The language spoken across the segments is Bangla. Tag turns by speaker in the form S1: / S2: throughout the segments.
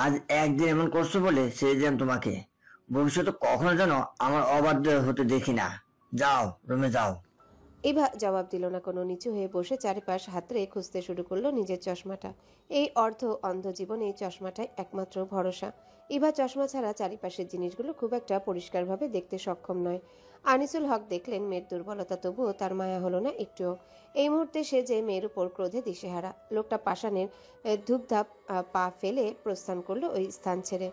S1: আজ একদিন এমন করছো বলে ছেড়ে দিলাম তোমাকে। ভবিষ্যতে কখনো যেন আমার অবাধ্য হতে দেখি না। যাও, রুমে যাও।
S2: ইভা জবাব দিল না। কোনো নিচু হয়ে বসে চারিপাশ হাতড়ে খুঁজতে শুরু করলো নিজের চশমাটা। এই অন্ধ জীবনে এই চশমাটাই একমাত্র ভরসা। ইভা চশমা ছাড়া চারিপাশের জিনিসগুলো খুব একটা পরিষ্কারভাবে দেখতে সক্ষম নয়। আনিসুল হক দেখলেন মেয়ের দুর্বলতা, তবুও তার মায়া হলো না একটুও। এই মুহূর্তে সে যে মেয়ের উপর ক্রোধে দিশেহারা। লোকটা পাষাণের ধূপধাপ পা ফেলে প্রস্থান করলো ওই স্থান ছেড়ে।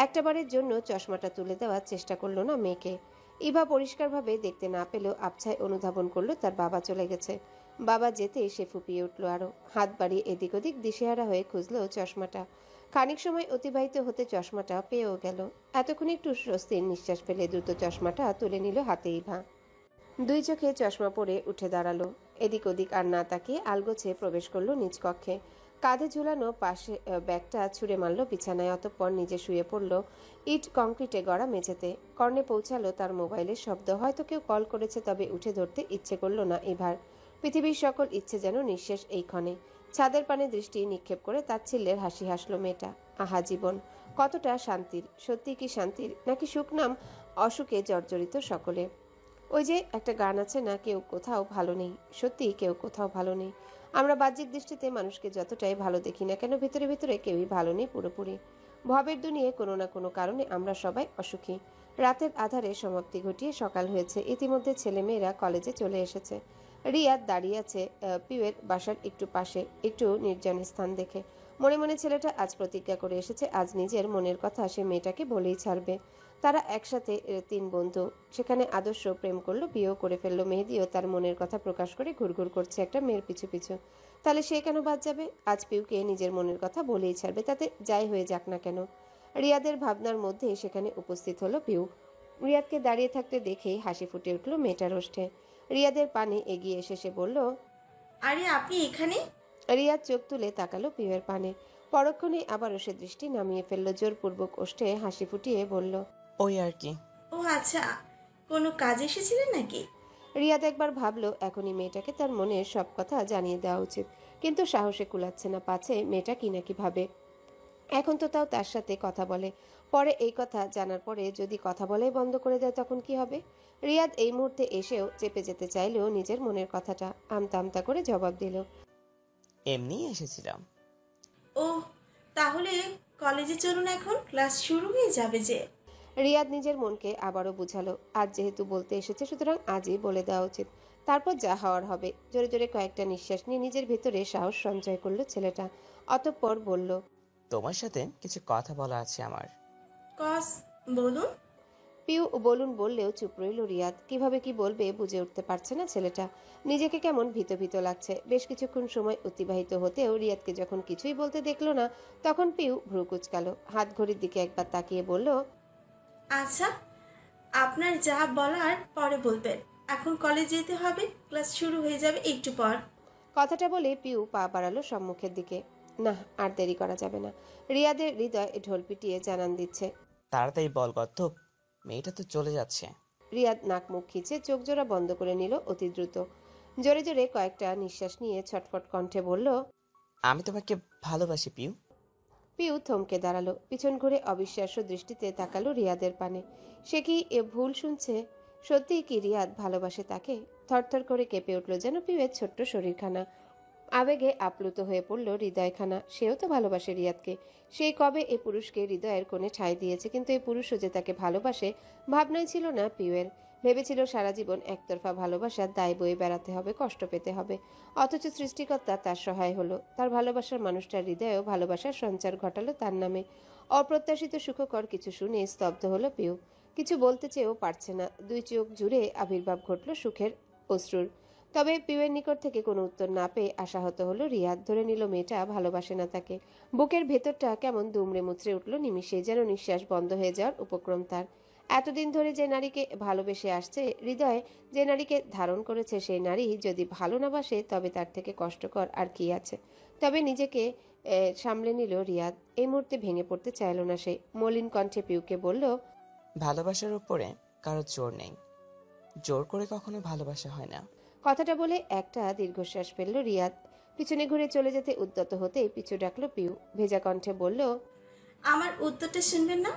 S2: একটাবারের জন্য চশমাটা তুলে দেওয়ার চেষ্টা করলো না মেয়েকে। ইভা পরিষ্কারভাবে দেখতে না পেলেও আবছায় অনুধাবন করলো তার বাবা চলে গেছে। বাবা যেতে সে ফুপিয়ে উঠল আরো। হাত বাড়িয়ে এদিক ওদিক দিশেহারা হয়ে খুঁজলো চশমাটা। খানিক সময় অতিবাহিত হতে চশমাটা পেয়েও গেল। এতক্ষণ একটু স্বস্তির নিঃশ্বাস ফেলে দ্রুত চশমাটা তুলে নিল হাতে ইভা। দুই চোখে চশমা পরে উঠে দাঁড়ালো। এদিক ওদিক আর না তাকিয়ে আলগোছে প্রবেশ করলো নিজ কক্ষে। কাঁধে ঝুলানো পাশে ব্যাগটা ছুঁড়ে মারল বিছানায়। অতঃপর নিজে শুয়ে পড়ল ইট কংক্রিটে গড়া মেঝেতে। কর্ণে পৌঁছালো তার মোবাইলের শব্দ। হয়তো কেউ কল করেছে, তবে উঠে ধরতে ইচ্ছে করল না এবার। পৃথিবীর সকল ইচ্ছে যেন নিঃশেষ এই ক্ষণে। ছাদের পানে দৃষ্টি নিক্ষেপ করে তাচ্ছিল্যের হাসি হাসলো মেয়েটা। আহা জীবন কতটা শান্তির! সত্যি কি শান্তির, নাকি সুখ নাম অসুখে জর্জরিত সকলে? ওই যে একটা গান আছে না, কেউ কোথাও ভালো নেই। সত্যি কেউ কোথাও ভালো নেই। আমরা বাহ্যিক দৃষ্টিতে মানুষকে যতটাই ভালো দেখি না কেন, ভিতরে ভিতরে কেউই ভালো নেই পুরোপুরি। ভবের দুনিয়ায় কোনো না কোনো কারণে আমরা সবাই অসুখী। রাতের আধারে সমাপ্তি ঘটিয়ে সকাল হয়েছে। ইতিমধ্যে ছেলেমেয়েরা কলেজে চলে এসেছে। রিয়াদ দাঁড়িয়ে আছে পিউয়ের বাসার একটু পাশে, একটু নির্জন স্থান দেখে। মনে মনে ছেলেটা আজ প্রতিজ্ঞা করে এসেছে, আজ নিজের মনের কথা সে মেয়েটাকে বলেই ছাড়বে। তারা একসাথে তিন বন্ধু, সেখানে আদর্শ প্রেম করলো, বিয়েও করে ফেললো। মেহেদিও তার মনের কথা প্রকাশ করে ঘুরঘুর করছে একটা মেয়ের পিছু পিছু। তাহলে সে কেন বাদ যাবে? আজ পিউকে নিজের মনের কথা বলেই ছাড়বে, তাতে যাই হয়ে যাক না কেন। রিয়াদের ভাবনার মধ্যে সেখানে উপস্থিত হলো পিউ। রিয়াদকে দাঁড়িয়ে থাকতে দেখেই হাসি ফুটে উঠল মেয়েটার ওষ্ঠে। রিয়াদের পানে এগিয়ে এসে সে বলল,
S3: আরে আপনি এখানে?
S2: রিয়াদ চোখ তুলে তাকালো পিউয়ের পানে। পরক্ষণে আবারও সে দৃষ্টি নামিয়ে ফেলল। জোরপূর্বক ওষ্ঠে হাসি ফুটিয়ে বলল,
S4: ওই আর কি।
S3: ও আচ্ছা, কোনো কাজে এসেছিলেন নাকি?
S2: রিয়াদ একবার ভাবলো এখনই মেয়েটাকে তার মনের সব কথা জানিয়ে দেওয়া উচিত, কিন্তু সাহসে কুলাচ্ছে না। পাছে মেয়েটা কি নাকি ভাবে। এখন তো তাও তার সাথে কথা বলে, পরে এই কথা জানার পরে যদি কথা বলাই বন্ধ করে দেয় তখন কি হবে? রিয়াদ এই মুহূর্তে এসেও চেপে যেতে চাইলেও নিজের মনের কথাটা আমতা আমতা করে জবাব দিল,
S4: এমনি এসেছিলাম।
S3: ও, তাহলে কলেজে চলুন, এখন ক্লাস শুরু হয়ে যাবে যে।
S2: রিয়াদ নিজের মনকে আবারও বুঝালো, আজ যেহেতু বলতে এসেছে সুতরাং আজই বলে দেওয়া উচিত। তারপর যা হওয়ার হবে। জোরে জোরে কয়েকটা নিঃশ্বাস নিয়ে নিজের ভেতরে সাহস সঞ্চয় করলো ছেলেটা। অতঃপর বলল,
S4: তোমার সাথে কিছু কথা বলা আছে আমার।
S3: কস, বলুন।
S2: পিউ বলুন বললেও চুপ রইল রিয়াদ। কিভাবে কি বলবে বুঝে উঠতে পারছে না ছেলেটা। নিজেকে কেমন ভীত ভীত লাগছে। বেশ কিছুক্ষণ সময় অতিবাহিত হতেও রিয়াদকে যখন কিছুই বলতে দেখলো না, তখন পিউ ভ্রু কুচকালো। হাত ঘড়ির দিকে একবার তাকিয়ে বলল,
S3: আচ্ছা, আপনার যা বলার পরে বলবেন। এখন কলেজ যেতে হবে, ক্লাস শুরু হয়ে যাবে একটু পর।
S2: কথাটা বলে পিউ পা বাড়ালো সম্মুখের দিকে। না, আর দেরি করা যাবে না। রিয়াদের হৃদয় ঢোল পিটিয়ে জানান দিচ্ছে।
S4: তাড়াতাড়ি বল কত্থক, মেয়েটা তো চলে যাচ্ছে।
S2: রিয়াদ নাক মুখ খিচে চোখ জোড়া বন্ধ করে নিল অতি দ্রুত। জোরে জোরে কয়েকটা নিঃশ্বাস নিয়ে ছটফট কণ্ঠে বলল,
S4: আমি তোমাকে ভালোবাসি পিউ।
S2: পিউ থমকে দাঁড়ালো। পিছন ঘুরে অবিশ্বাস্য দৃষ্টিতে তাকালো রিয়াদের পানে। সে কি এ ভুল শুনছে? সত্যিই কি রিয়াদ ভালোবাসে তাকে? থরথর করে কেঁপে উঠল যেন পিউয়ের ছোট্ট শরীরখানা। আবেগে আপ্লুত হয়ে পড়ল হৃদয়খানা। সেও তো ভালোবাসে রিয়াদকে। সেই কবে এ পুরুষকে হৃদয়ের কোণে ঠাঁই দিয়েছে, কিন্তু এই পুরুষও যে তাকে ভালোবাসে ভাবনাই ছিল না পিউয়ের। ভেবেছিল সারা জীবন একতরফা ভালোবাসার দায় বয়ে বেড়াতে হবে, কষ্ট পেতে হবে। অথচ সৃষ্টিকর্তা তার সহায় হলো। তার ভালোবাসার মানুষটার হৃদয়েও ভালোবাসার সঞ্চার ঘটালো তার নামে। অপ্রত্যাশিত সুখকর কিছু শুনে স্তব্ধ হলো পিউ। কিছু বলতে চেয়েও পারছে না। দুই চোখ জুড়ে আবির্ভাব ঘটল সুখের অশ্রুর। তবে পিউয়ের নিকট থেকে কোনো উত্তর না পেয়ে আশাহত হলো রিয়াদ। ধরে নিল মেয়েটা ভালোবাসে না তাকে। বুকের ভেতরটা কেমন দুমড়ে মুচড়ে উঠল নিমিষে, যেন নিঃশ্বাস বন্ধ হয়ে যাওয়ার উপক্রম তার। এতদিন ধরে যে নারীকে ভালোবেসে আসছে, হৃদয়ে যে নারীকে ধারণ করেছে, সেই নারী যদি ভালো না বাসে তবে তার থেকে কষ্টকর আর কি আছে। তবে নিজেকে সামলে নিল রিয়াদ। এই মুহূর্তে ভেঙে পড়তে চাইল না সে। মলিন কণ্ঠে পিউকে বলল,
S4: ভালোবাসার উপরে কারো জোর নেই, জোর করে কখনো ভালোবাসা হয় না।
S2: কথাটা বলে একটা দীর্ঘশ্বাস ফেলল রিয়াদ। পিছনে ঘুরে চলে যেতে উদ্যত হতেই পিছু ডাকলো পিউ। ভেজা কণ্ঠে বলল,
S3: আমার উত্তরটা শুনবেন না?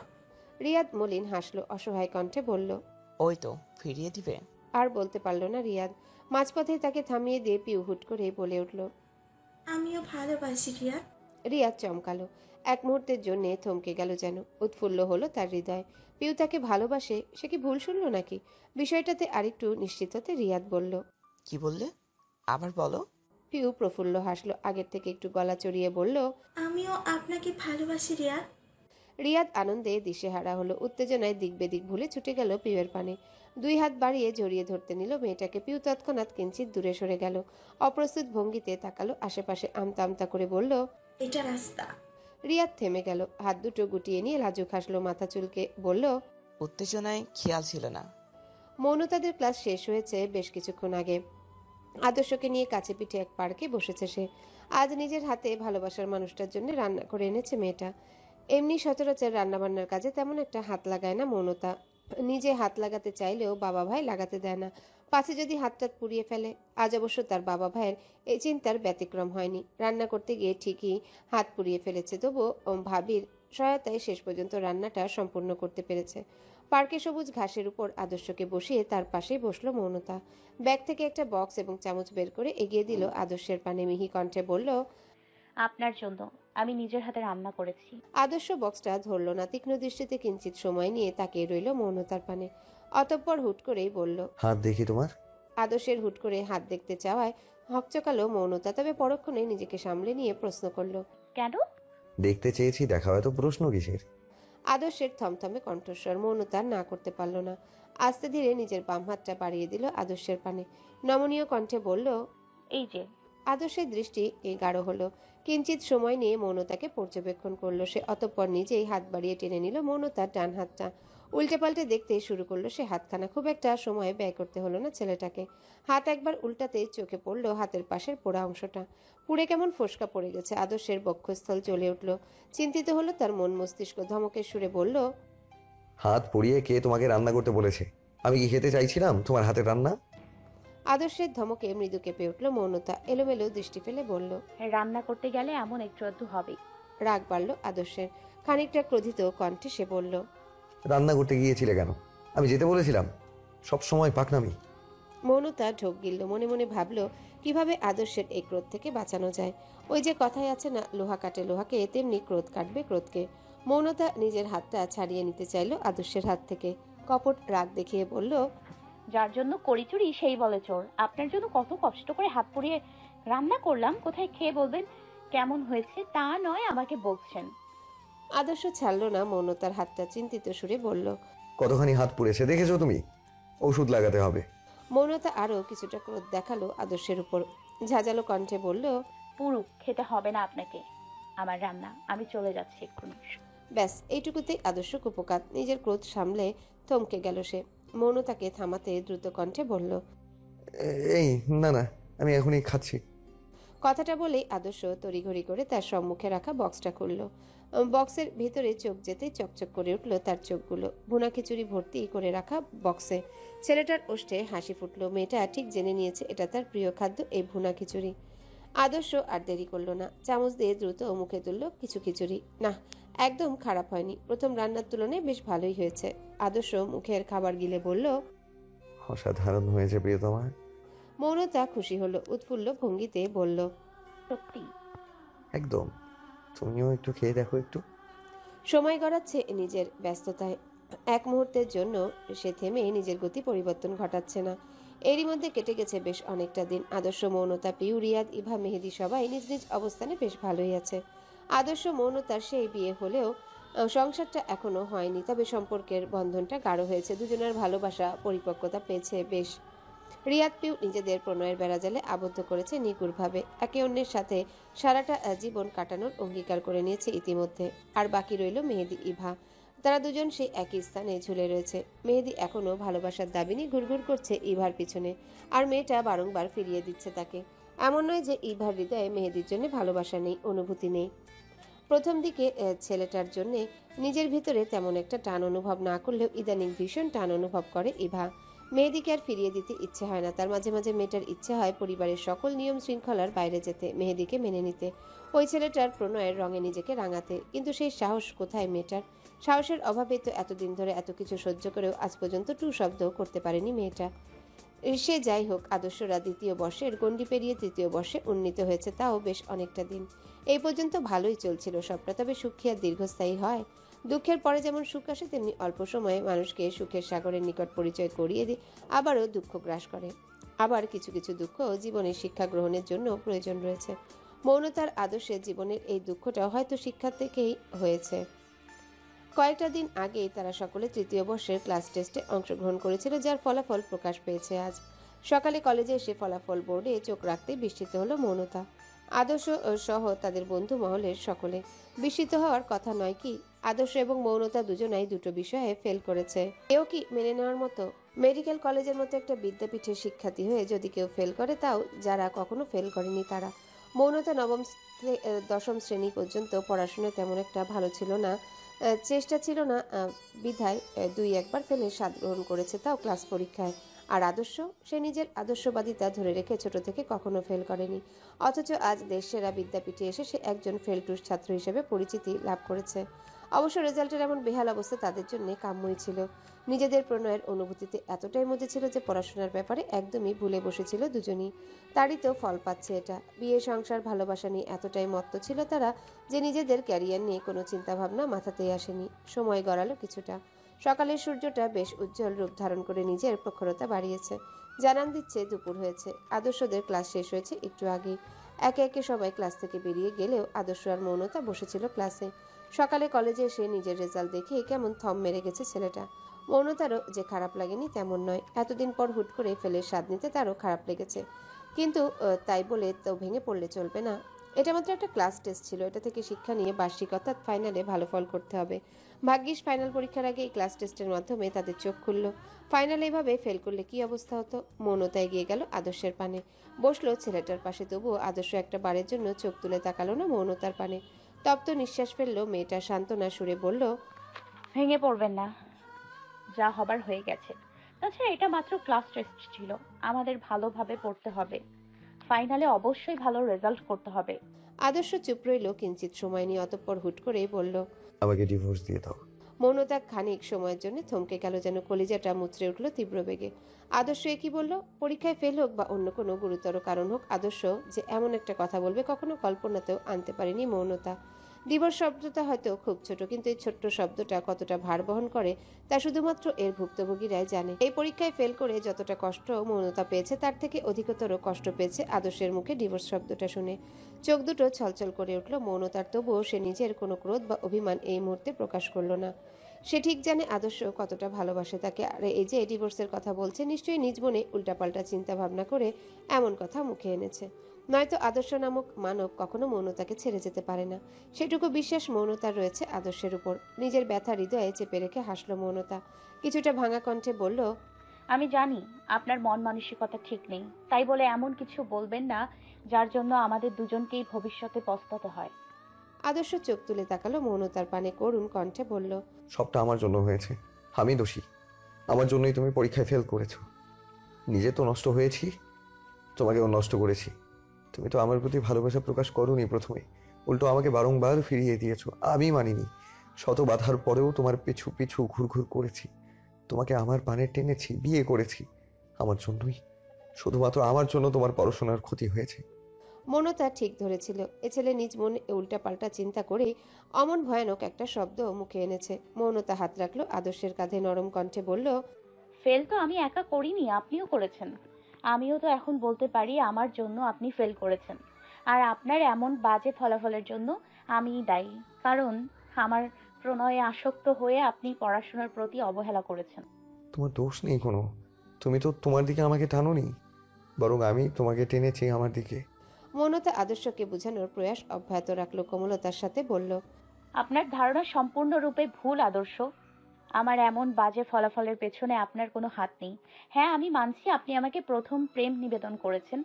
S2: রিয়াদ মলিন হাসলো, অসহায় কণ্ঠে বলল।
S4: ওই তো ফিরিয়ে দিবে।
S2: আর বলতে পারল না রিয়াদ। মাঝপথে তাকে থামিয়ে দিয়ে পিউ হুট করে বলে উঠল।
S3: আমিও ভালোবাসি রিয়া।
S2: রিয়াদ চমকালো। এক মুহূর্তের জন্য থমকে গেল যেন। উৎফুল্ল হলো তার হৃদয়। পিউ তাকে ভালোবাসে, সে কি ভুল শুনল নাকি? বিষয়টাতে আরেকটু নিশ্চিত হতে রিয়াদ বলল।
S4: কি বললে? আবার বলো।
S2: পিউ প্রফুল্ল হাসলো, আগের থেকে একটু গলা চড়িয়ে বলল।
S3: আমিও আপনাকে ভালোবাসি রিয়া।
S2: রিয়াদ আনন্দে দিশেহারা হলো। উত্তেজনায় দিক বেদিক ভুলে ছুটে গেল পিউয়ের পানে। দুই হাত বাড়িয়ে জড়িয়ে ধরতে নিল মেয়েটাকে। পিউ তৎক্ষণাৎ কিঞ্চিত দূরে সরে গেল। অপ্রস্তুত ভঙ্গিতে তাকালো আশেপাশে, আমতা আমতা করে বলল।
S3: এটা রাস্তা।
S2: রিয়াদ থেমে গেল, হাত দুটো গুটিয়ে নিয়ে লাজুক হাসলো, মাথা চুলকে বলল।
S4: উত্তেজনায় খেয়াল ছিল না।
S2: মৌনতাদের ক্লাস শেষ হয়েছে বেশ কিছুক্ষণ আগে। আদর্শকে নিয়ে কাছে পিঠে এক পার্কে বসেছে সে। আজ নিজের হাতে ভালোবাসার মানুষটার জন্য রান্না করে এনেছে মেয়েটা। এমনি সচরাচর রান্নাবান্নার কাজে তেমন একটা হাত লাগায় না মৌনতা। নিজে হাত লাগাতে চাইলেও বাবা ভাই লাগাতে দেয় না, পাছে যদি হাতটাত পুড়িয়ে ফেলে। আজ অবশ্য তার বাবা ভাইয়ের এই চিন্তার ব্যতিক্রম হয়নি। রান্না করতে গিয়ে ঠিকই হাত পুড়িয়ে ফেলেছে, তবুও ভাবির সহায়তায় শেষ পর্যন্ত রান্নাটা সম্পূর্ণ করতে পেরেছে। পার্কে সবুজ ঘাসের উপর আদর্শকে বসিয়ে তার পাশেই বসলো মৌনতা। ব্যাগ থেকে একটা বক্স এবং চামচ বের করে এগিয়ে দিল আদর্শের পানে। মিহি কণ্ঠে বলল।
S5: আপনার জন্য আমি নিজের হাতে রান্না করেছি।
S2: আদর্শ বক্সটা ধরল না, তীক্ষ্ণ দৃষ্টিতে কিঞ্চিত সময় নিয়ে তাকিয়ে রইল মৌনতার পানে। অতঃপর হুট করেই বলল।
S6: হাত দেখি তোমার।
S2: আদর্শের হুট করে হাত দেখতে চাওয়ায় হকচকালো মৌনতা, তবে পরক্ষণে নিজেকে সামলে নিয়ে প্রশ্ন করল।
S5: কেন?
S6: দেখতে চেয়েছি, দেখা হয়তো প্রশ্ন কিসের।
S2: আদর্শের থমথমে কণ্ঠস্বর। মৌনতা না করতে পারল না। আস্তে ধীরে নিজের বাম হাতটা বাড়িয়ে দিল আদর্শের পানে। নমনীয় কণ্ঠে বলল।
S5: এই যে।
S2: আদর্শের দৃষ্টি গাঢ় হলো। কিঞ্চিত সময় নিয়ে মৌনতাকে পর্যবেক্ষণ করলো সে। অতঃপর নিজেই হাত বাড়িয়ে টেনে নিল মৌনতার ডান হাতটা। উল্টে পাল্টে দেখতে শুরু করলো সে হাতখানা। খুব একটা সময় ব্যয় করতে হলো না ছেলেটাকে। হাত একবার উল্টাতেই চোখে পড়লো হাতের পাশের পোড়া অংশটা। পুড়ে কেমন ফোসকা পড়ে গেছে। আদর্শের বক্ষস্থল জ্বলে উঠল। চিন্তিত হলো তার মন মস্তিষ্ক। ধমকের সুরে বলল।
S6: হাত পুড়িয়ে কে তোমাকে রান্না করতে বলেছে? আমি কি খেতে চাইছিলাম তোমার হাতের রান্না?
S2: আদর্শের ধমকে মৃদু কেঁপে উঠল মৌনতা। এলোমেলো দৃষ্টি ফেলে বলল।
S5: রান্না করতে গেলে এমন একটু আধটু হবেই।
S2: রাগ বাড়ল আদর্শের। খানিকটা ক্রোধিত কণ্ঠে সে বলল।
S6: রান্না করতে গিয়েছিলে কেন? আমি যেতে বলেছিলাম? সব সময় পাকনামি।
S2: মৌনতা ঢোক গিলল। মনে মনে ভাবল কিভাবে আদর্শের এই ক্রোধ থেকে বাঁচানো যায়। ওই যে কথাই আছে না, লোহা কাটে লোহাকে, তেমনি ক্রোধ কাটবে ক্রোধকে। মৌনতা নিজের হাতটা ছাড়িয়ে নিতে চাইল আদর্শের হাত থেকে। কপট রাগ দেখিয়ে বলল।
S5: যার জন্য করি চুরি সেই বলে চোর। আপনার জন্য কত কষ্ট করে হাত পুড়িয়ে রান্না করলাম, কোথায় খেয়ে বলবেন কেমন হয়েছে তা নয় আমাকে বলছেন।
S2: আদর্শ ছাড়ল না মৌনতার হাতটা। চিন্তিত সুরে বলল।
S6: কতখানি হাত পুড়েছে দেখেছো তুমি? ওষুধ লাগাতে হবে।
S2: মৌনতা আরো কিছুটা ক্রোধ দেখালো আদর্শের উপর। ঝাঁঝালো কণ্ঠে বলল।
S5: পুরো খেতে হবে না আপনাকে আমার রান্না, আমি চলে যাচ্ছি এক্ষুনি।
S2: ব্যাস, এইটুকুতেই আদর্শ কুপকাত। নিজের ক্রোধ সামলে থমকে গেল সে। মৌনতাকে থামাতে দ্রুত কণ্ঠে বলল।
S6: এই না না, আমি এখনই খাচ্ছি।
S2: কথাটা বলেই আদর্শ তড়িঘড়ি করে তার সম্মুখে রাখা বক্সটা খুলল। বক্সের ভিতরে চোখ যেতেই চকচক করে উঠল তার চোখগুলো। ভুনা খিচুড়ি ভর্তি করে রাখা বক্সে। ছেলেটার ওষ্ঠে হাসি ফুটল। মেয়েটা ঠিক জেনে নিয়েছে এটা তার প্রিয় খাদ্য, এই ভুনা খিচুড়ি। আদর্শ আর দেরি করলো না। চামচ দিয়ে দ্রুত মুখে তুলল কিছু খিচুড়ি। না, একদম খারাপ হয়নি। প্রথম রান্নার তুলনায় বেশ ভালোই হয়েছে। আদর্শ মুখের খাবার গিলে বলল।
S6: অসাধারণ হয়েছে প্রিয়তমা।
S2: মৌনতা খুশি হলো। উৎফুল্ল ভঙ্গিতে বলল।
S5: সত্যি?
S6: একদম। তুমিও একটু খেয়ে দেখো একটু।
S2: সময় গড়াচ্ছে নিজের ব্যস্ততায়। এক মুহূর্তের জন্য সে থেমে নিজের গতি পরিবর্তন ঘটাচ্ছে না। এরই মধ্যে কেটে গেছে বেশ অনেকটা দিন। আদর্শ, মৌনতা, পিউ, রিয়াদ, ইভা, মেহেদি সবাই নিজ নিজ অবস্থানে বেশ ভালোই আছে। আদর্শ মৌনতার সেই বিয়ে হলেও সংসারটা এখনো হয়নি, তবে সম্পর্কের বন্ধনটা গাঢ় হয়েছে। দুজনের ভালোবাসা পরিপক্কতা পেয়েছে বেশ। রিয়াদ, পিউ নিজেদের প্রণয়ের বেড়াজালে আবদ্ধ করেছে নিগুড়ভাবে। একে অন্যের সাথে সারাটা জীবন কাটানোর অঙ্গীকার করে নিয়েছে ইতিমধ্যে। আর বাকি রইল মেহেদি, ইভা। তারা দুজন সেই একই স্থানে ঝুলে রয়েছে। মেহেদি এখনো ভালোবাসার দাবি নিয়ে ঘুরঘুর করছে ইভার পিছনে, আর মেয়েটা বারংবার ফিরিয়ে দিচ্ছে তাকে। এমন নয় যে ইভার হৃদয়ে মেহেদির জন্য ভালোবাসা নেই, অনুভূতি নেই। প্রথম দিকে ছেলেটার জন্যে নিজের ভিতরে তেমন একটা টান অনুভব না করলেও ইদানিং ভীষণ টান অনুভব করে ইভা। মেহেদিকে আর ফিরিয়ে দিতে ইচ্ছে হয় না তার। মাঝে মাঝে মেয়েটার ইচ্ছে হয় পরিবারের সকল নিয়ম শৃঙ্খলার বাইরে যেতে, মেহেদিকে মেনে নিতে, ওই ছেলেটার প্রণয়ের রঙে নিজেকে রাঙাতে। কিন্তু সেই সাহস কোথায় মেয়েটার? সাহসের অভাবে তো এতদিন ধরে এত কিছু সহ্য করেও আজ পর্যন্ত টু শব্দ করতে পারেনি মেয়েটা। সে যাই হোক, আদর্শরা দ্বিতীয় বর্ষের গণ্ডি পেরিয়ে তৃতীয় বর্ষে উন্নীত হয়েছে, তাও বেশ অনেকটা দিন। এই পর্যন্ত ভালোই চলছিল সবটা, তবে সুখ কি আর দীর্ঘস্থায়ী হয়? দুঃখের পরে যেমন সুখ আসে, তেমনি অল্প সময়ে মানুষকে সুখের সাগরের নিকট পরিচয় করিয়ে দিয়ে আবারও দুঃখ গ্রাস করে। আবার কিছু কিছু দুঃখ জীবনের শিক্ষা গ্রহণের জন্য প্রয়োজন রয়েছে। মৌনতার আদর্শে জীবনের এই দুঃখটা হয়তো শিক্ষা থেকেই হয়েছে। কয়েকটা দিন আগেই তারা সকলে তৃতীয় বর্ষের ক্লাস টেস্টে অংশগ্রহণ করেছিল, যার ফলাফল প্রকাশ পেয়েছে আজ সকালে। কলেজে এসে ফলাফল বোর্ডে চোখ রাখতেই বিস্মিত হলো মৌনতা, আদর্শ সহ তাদের বন্ধু মহলের সকলে। বিস্মিত হওয়ার কথা নয় কি? আদর্শ এবং মৌনতা দুজনাই দুটো বিষয়ে ফেল করেছে। কেউ কি মেনে নেওয়ার মতো? মেডিকেল কলেজের মতো একটা বিদ্যাপীঠের শিক্ষার্থী হয়ে যদি কেউ ফেল করে, তাও যারা কখনো ফেল করেনি তারা। মৌনতা নবম দশম শ্রেণী পর্যন্ত পড়াশোনায় তেমন একটা ভালো ছিল না, চেষ্টা ছিল না, বিধায় দুই একবার ফেলে স্বাদ গ্রহণ করেছে, তাও ক্লাস পরীক্ষায়। আর আদর্শ, সে নিজের আদর্শবাদিতা ধরে রেখে ছোট থেকে কখনো ফেল করেনি, অথচ আজ দেশসেরা বিদ্যাপীঠে এসে সে একজন ফেলটুস ছাত্র হিসেবে পরিচিতি লাভ করেছে। অবশ্য রেজাল্টের এমন বেহাল অবস্থা তাদের জন্য কাম্যই ছিল। নিজেদের প্রণয়ের অনুভূতিতে এতটাই মজে ছিল যে পড়াশোনার ব্যাপারে একদমই ভুলে বসেছিল দুজনই। তারই তো ফল পাচ্ছে এটা। বিয়ে, সংসার, ভালোবাসা নিয়ে এতটাই মত্ত ছিল তারা যে নিজেদের ক্যারিয়ার নিয়ে কোনো চিন্তাভাবনা মাথাতেই আসেনি। সময় গড়ালো কিছুটা। সকালের সূর্যটা বেশ উজ্জ্বল রূপ ধারণ করে নিজের প্রখরতা বাড়িয়েছে, জানান দিচ্ছে দুপুর হয়েছে। আদর্শদের ক্লাস শেষ হয়েছে একটু আগেই। একে একে সবাই ক্লাস থেকে বেরিয়ে গেলেও আদর্শ আর মৌনতা বসেছিল ক্লাসে। সকালে কলেজে এসে নিজের রেজাল্ট দেখে কেমন থম মেরে গেছে ছেলেটা। মৌনতারও যে খারাপ লাগেনি তেমন নয়, এতদিন পর হুট করে ফেলে স্বাদ নিতে তারও খারাপ লেগেছে। কিন্তু তাই বলে তো ভেঙে পড়লে চলবে না। এটা মাত্র একটা ক্লাস টেস্ট ছিল, এটা থেকে শিক্ষা নিয়ে বার্ষিক অর্থাৎ ফাইনালে ভালো ফল করতে হবে। ভাগ্যিস ফাইনাল পরীক্ষার আগে এই ক্লাস টেস্টের মাধ্যমে তাদের চোখ খুলল। ফাইনালে এভাবে ফেল করলে কি অবস্থা হতো? মৌনতা এগিয়ে গেল আদর্শের পানে, বসলো ছেলেটার পাশে। তবুও আদর্শ একটা বারের জন্য চোখ তুলে তাকালো না মৌনতার পানে। তপ্ত নিঃশ্বাস ফেললো মেয়েটা, সান্ত্বনা সুরে বলল,
S5: ভেঙে পড়বেন না, যা হবার হয়ে গেছে। তাছাড়া এটা মাত্র ক্লাস টেস্ট ছিল, আমাদের ভালোভাবে পড়তে হবে, ফাইনালে অবশ্যই ভালো রেজাল্ট করতে হবে।
S2: আদর্শ চুপ রইল কিঞ্চিত সময় নিয়ে, অতঃপর হুট করেই বলল,
S6: আমাকে ডিভোর্স দিয়ে দাও।
S2: মৌনতা খানিক সময়ের জন্য থমকে গেল, যেন কলিজাটা মুচড়ে উঠল তীব্র বেগে। আদর্শ কি বলল? পরীক্ষায় ফেল হোক বা অন্য কোনো গুরুতর কারণ হোক, আদর্শ যে এমন একটা কথা বলবে কখনো কল্পনাতেও আনতে পারেনি মৌনতা। ডিভোর্স শব্দটা হয়তো খুব ছোট, কিন্তু এই ছোট্ট শব্দটা কতটা ভার বহন করে তা শুধুমাত্র এর ভুক্তভোগীরাই জানে। এই পরীক্ষায় ফেল করে যতটা কষ্ট মৌনতা পেয়েছে, তার থেকে অধিকতর কষ্ট পেয়েছে আদর্শের মুখে ডিভোর্স শব্দটা শুনে। চোখ দুটো ছলছল করে উঠল মৌনতার, তবুও সে নিজের কোনো ক্রোধ বা অভিমান এই মুহূর্তে প্রকাশ করল না। সে ঠিক জানে আদর্শ কতটা ভালোবাসে তাকে, আর এই যে ডিভোর্সের কথা বলছে, নিশ্চয়ই নিজ মনে উল্টাপাল্টা চিন্তা ভাবনা করে এমন কথা মুখে এনেছে। নয়তো আদর্শ নামক মানব কখনো মৌনতাকে ছেড়ে যেতে পারে না। সেটুকু বিশ্বাস মৌনতার রয়েছে আদর্শের উপর। নিজের ব্যথা হৃদয়ে চেপে রেখে হাসল মৌনতা, কিছুটা ভাঙা কণ্ঠে বলল,
S5: আমি জানি আপনার মন মানসিকতা ঠিক নেই, তাই বলে এমন কিছু বলবেন না যার জন্য আমাদের দুজনকেই ভবিষ্যতে পস্তাতে হয়।
S2: আদর্শ চোখ তুলে তাকালো মৌনতার পানে, করুণ কণ্ঠে বলল,
S6: সবটা আমার জন্য হয়েছে, আমি দোষী। আমার জন্যই তুমি পরীক্ষায় ফেল করেছো। নিজে তো নষ্ট হয়েছি, তোমাকেও নষ্ট করেছি। তুমি তো আমার প্রতি ভালোবাসা প্রকাশ করোনি প্রথমে, উল্টো আমাকে বারংবার ফিরিয়ে দিয়েছো। আমি মানিনি, শত বাধার পরেও তোমার পিছু পিছু ঘুরঘুর করেছি, তোমাকে আমার পানে টেনেছি, বিয়ে করেছি। আমার জন্যই, শুধুমাত্র আমার জন্য তোমার পড়াশোনার ক্ষতি হয়েছে।
S2: মৌনতা ঠিক ধরেছিল, এ ছেলে নিজ মনে উল্টাপাল্টা চিন্তা করেই অমন ভয়ানক একটা শব্দ মুখে এনেছে। মৌনতা হাত রাখলো আদর্শের কাঁধে, নরম কণ্ঠে বলল,
S5: ফেল তো আমি একা করিনি, আপনিও করেছেন। আমিও তো এখন বলতে পারি আমার জন্য আপনি ফেল করেছেন, আর আপনার এমন বাজে ফলাফলের জন্য আমিই দায়ী, কারণ আমার প্রণয়ে আসক্ত হয়ে আপনি পড়াশোনার প্রতি অবহেলা করেছেন।
S6: তোমার দোষ নেই কোনো, তুমি তো তোমার দিকে আমাকে টানোনি, বরং আমি তোমাকে টেনেছি আমার দিকে।
S2: মৌনতা আদর্শকে বোঝানোর প্রয়াস অব্যাহত রাখলো, কোমলতার সাথে বলল,
S5: আপনার ধারণা সম্পূর্ণরূপে ভুল আদর্শ। আমার এমন বাজে ফলাফলের পেছনে আপনার কোনো হাত নেই। হ্যাঁ, আমি মানছি আপনি আমাকে প্রথম প্রেম নিবেদন করেছেন,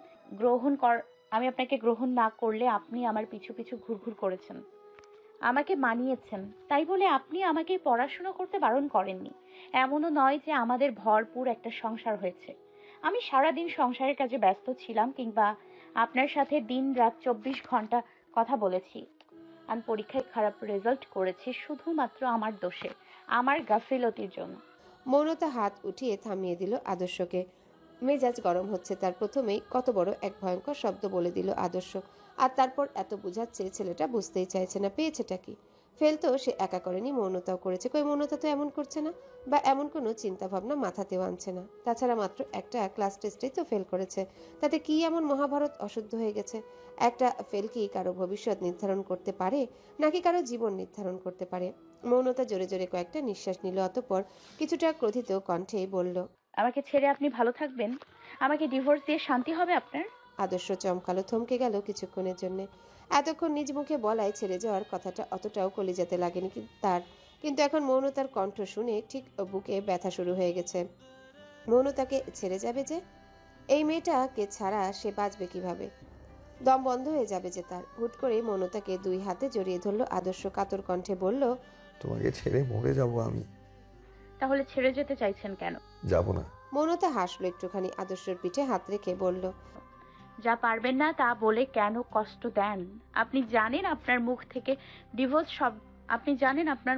S5: আমি আপনাকে গ্রহণ না করলে আপনি আমার পিছু পিছু ঘুরঘুর করেছেন। আমাকে মানিয়েছেন, তাই বলে আপনি আমাকে পড়াশোনা করতে বারণ করেননি। এমনও নয় যে আমাদের ভরপুর একটা সংসার হয়েছে। আমি সারাদিন সংসারের কাজে ব্যস্ত ছিলাম, কিংবা আপনার সাথে দিন রাত 24 ঘন্টা কথা বলেছি। আমি পরীক্ষায় খারাপ রেজাল্ট করেছি শুধুমাত্র আমার দোষে, আমার গাফিলতির জন্য।
S2: মৌনতা হাত উঠিয়ে থামিয়ে দিল আদর্শকে। মেজাজ গরম হচ্ছে তার। প্রথমেই কত বড় এক ভয়ঙ্কর শব্দ বলে দিল আদর্শ, আর তারপর এত বুঝাচ্ছে ছেলেটা বুঝতেই চাইছে না পেয়েছেটা কি। ফেল তো সে একা করেনি, মৌনতাও করেছে। কই মৌনতা তো এমন করছে না, বা এমন কোনো চিন্তা ভাবনা মাথাতেও আনছে না। তাছাড়া মাত্র একটা ক্লাস টেস্টেই তো ফেল করেছে, তাতে কি এমন মহাভারত অশুদ্ধ হয়ে গেছে? একটা ফেল কি কারো ভবিষ্যৎ নির্ধারণ করতে পারে, নাকি কারো জীবন নির্ধারণ করতে পারে? মৌনতা জোরে জোরে কয়েকটা নিঃশ্বাস নিল, অতঃপর কিছুটা ক্রোধিত কণ্ঠে বলল,
S5: আমাকে ছেড়ে আপনি ভালো থাকবেন? আমাকে ডিভোর্স দিয়ে শান্তি হবে আপনার?
S2: আদর্শ চমকালো, থমকে গেল কিছুক্ষণের জন্য। এতক্ষণ নিজ মুখে বলায় ছেড়ে যাওয়ার কথাটা অতটাও কলিজাতে লাগেনি তার, কিন্তু এখন মৌনতার কণ্ঠ শুনে ঠিক বুকে ব্যথা শুরু হয়ে গেছে। মৌনতাকে ছেড়ে যাবে যে? এই মেয়েটাকে ছাড়া সে বাঁচবে কিভাবে? দম বন্ধ হয়ে যাবে যে তার। হুট করে মৌনতাকে দুই হাতে জড়িয়ে ধরল আদর্শ, কাতর কণ্ঠে বলল,
S6: তোমাকে ছেড়ে মরে যাব আমি।
S5: তাহলে ছেড়ে যেতে চাইছেন কেন?
S6: যাব না।
S2: মৌনতা হাসলো একটুখানি, আদর্শর পিঠে হাত রেখে বলল,
S5: যা পারবেন না তা বলে কেন কষ্ট দেন? আপনি জানেন আপনার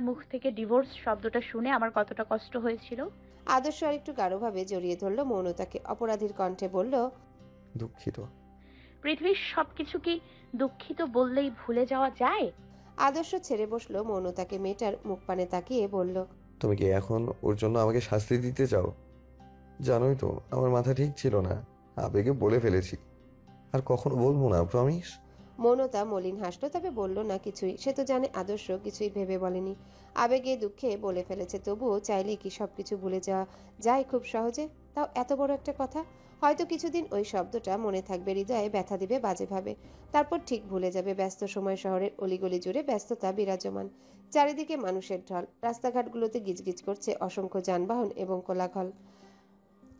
S5: মুখ থেকে ডিভোর্স শব্দটা শুনে আমার কতটা কষ্ট হয়েছিল।
S2: আদর্শ আর একটু গাঢ়ভাবে জড়িয়ে ধরল মৌনতাকে, অপরাধীর কণ্ঠে বলল,
S6: দুঃখিত।
S5: পৃথিবীর সবকিছু কি দুঃখিত বললেই ভুলে যাওয়া যায়?
S2: আদর্শ ছেড়ে বসলো মৌনতাকে, মেয়েটার মুখ পানে তাকিয়ে বলল,
S6: তুমি কি এখন ওর জন্য আমাকে শাস্তি দিতে চাও? জানোই তো আমার মাথা ঠিক ছিল না, আবেগে বলে ফেলেছি। আর কখনো বলবো না, প্রমিস।
S2: মৌনতা মলিন হাসলো, তবে বলল না কিছুই। সে তো জানে আদর্শ কিছুই ভেবে বলেনি, আবেগে দুঃখে বলে ফেলেছে। তবুও চাইলে কি সবকিছু ভুলে যাওয়া যায় খুব সহজে? তাও এত বড় একটা কথা। হয়তো কিছুদিন ওই শব্দটা মনে থাকবে, হৃদয়ে ব্যথা দিবে বাজেভাবে, তারপর ঠিক ভুলে যাবে। ব্যস্ত সময় শহরের অলিগলি জুড়ে ব্যস্ততা বিরাজমান, চারিদিকে মানুষের ঢল। রাস্তাঘাটগুলোতে গিজগিজ করছে অসংখ্য যানবাহন এবং কোলাহল।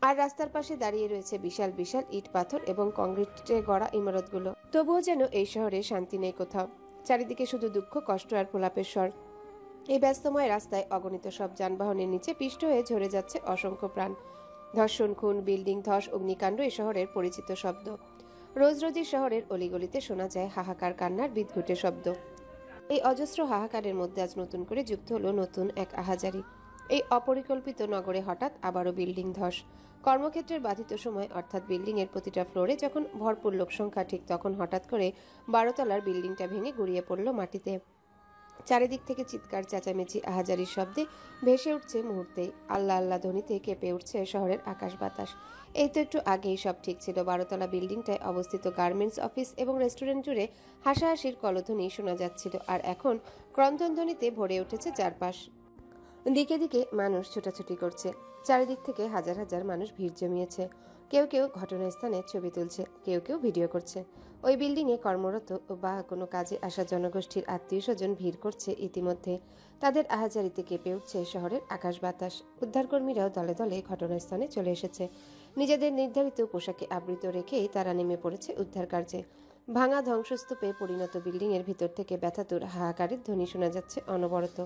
S2: আর রাস্তার পাশে দাঁড়িয়ে রয়েছে বিশাল বিশাল ইট পাথর এবং কংক্রিটে গড়া ইমারতগুলো। তবুও যেন এই শহরে শান্তি নেই কোথাও। চারিদিকে শুধু দুঃখ, কষ্ট আর প্রলাপের স্বর। এই ব্যস্তময় রাস্তায় অগণিত সব যানবাহনের নিচে পিষ্ট হয়ে ঝরে যাচ্ছে অসংখ্য প্রাণ। ধর্ষণ, খুন, বিল্ডিং ধস, অগ্নিকাণ্ড এ শহরের পরিচিত শব্দ। রোজ রোজই শহরের অলিগলিতে শোনা যায় হাহাকার, কান্নার বিদঘুটে শব্দ। এই অজস্র হাহাকারের মধ্যে আজ নতুন করে যুক্ত হলো নতুন এক আহাজারি। এই অপরিকল্পিত নগরে হঠাৎ আবারও বিল্ডিং ধস। কর্মক্ষেত্রের বাধিত সময়, অর্থাৎ বিল্ডিং এর প্রতিটা ফ্লোরে যখন ভরপুর লোকসংখ্যা, ঠিক তখন হঠাৎ করে 12 তলার বিল্ডিংটা ভেঙে গড়িয়ে পড়ল মাটিতে। চারিদিক থেকে চিৎকার, চেঁচামেচি, আহাজারির শব্দে ভেসে উঠছে মুহূর্তেই। আল্লাহ আল্লাহ ধ্বনিতে কেঁপে উঠছে শহরের আকাশ বাতাস। এই তো একটু আগেই সব ঠিক ছিল। 12 তলা বিল্ডিংটায় অবস্থিত গার্মেন্টস অফিস এবং রেস্টুরেন্ট জুড়ে হাসাহাসির কলধ্বনি শোনা যাচ্ছিল, আর এখন ক্রন্দনধ্বনিতে ভরে উঠেছে চারপাশ। দিকে দিকে মানুষ ছোটাছুটি করছে। চারিদিক থেকে হাজার হাজার মানুষ ভিড় জমিয়েছে। কেউ কেউ ঘটনাস্থানে ছবি তুলছে, কেউ কেউ ভিডিও করছে। ওই বিল্ডিংয়ে কর্মরত বা কোনো কাজে আসা জনগোষ্ঠীর আত্মীয় স্বজন ভিড় করছে ইতিমধ্যে। তাদের আহাজারিতে কেঁপে উঠছে শহরের আকাশ বাতাস। উদ্ধারকর্মীরাও দলে দলে ঘটনাস্থানে চলে এসেছে। নিজেদের নির্ধারিত পোশাকে আবৃত রেখেই তারা নেমে পড়েছে উদ্ধার কার্যে। ভাঙা ধ্বংসস্তূপে পরিণত বিল্ডিংয়ের ভিতর থেকে ব্যথাতুর হাহাকারের ধ্বনি শোনা যাচ্ছে অনবরত।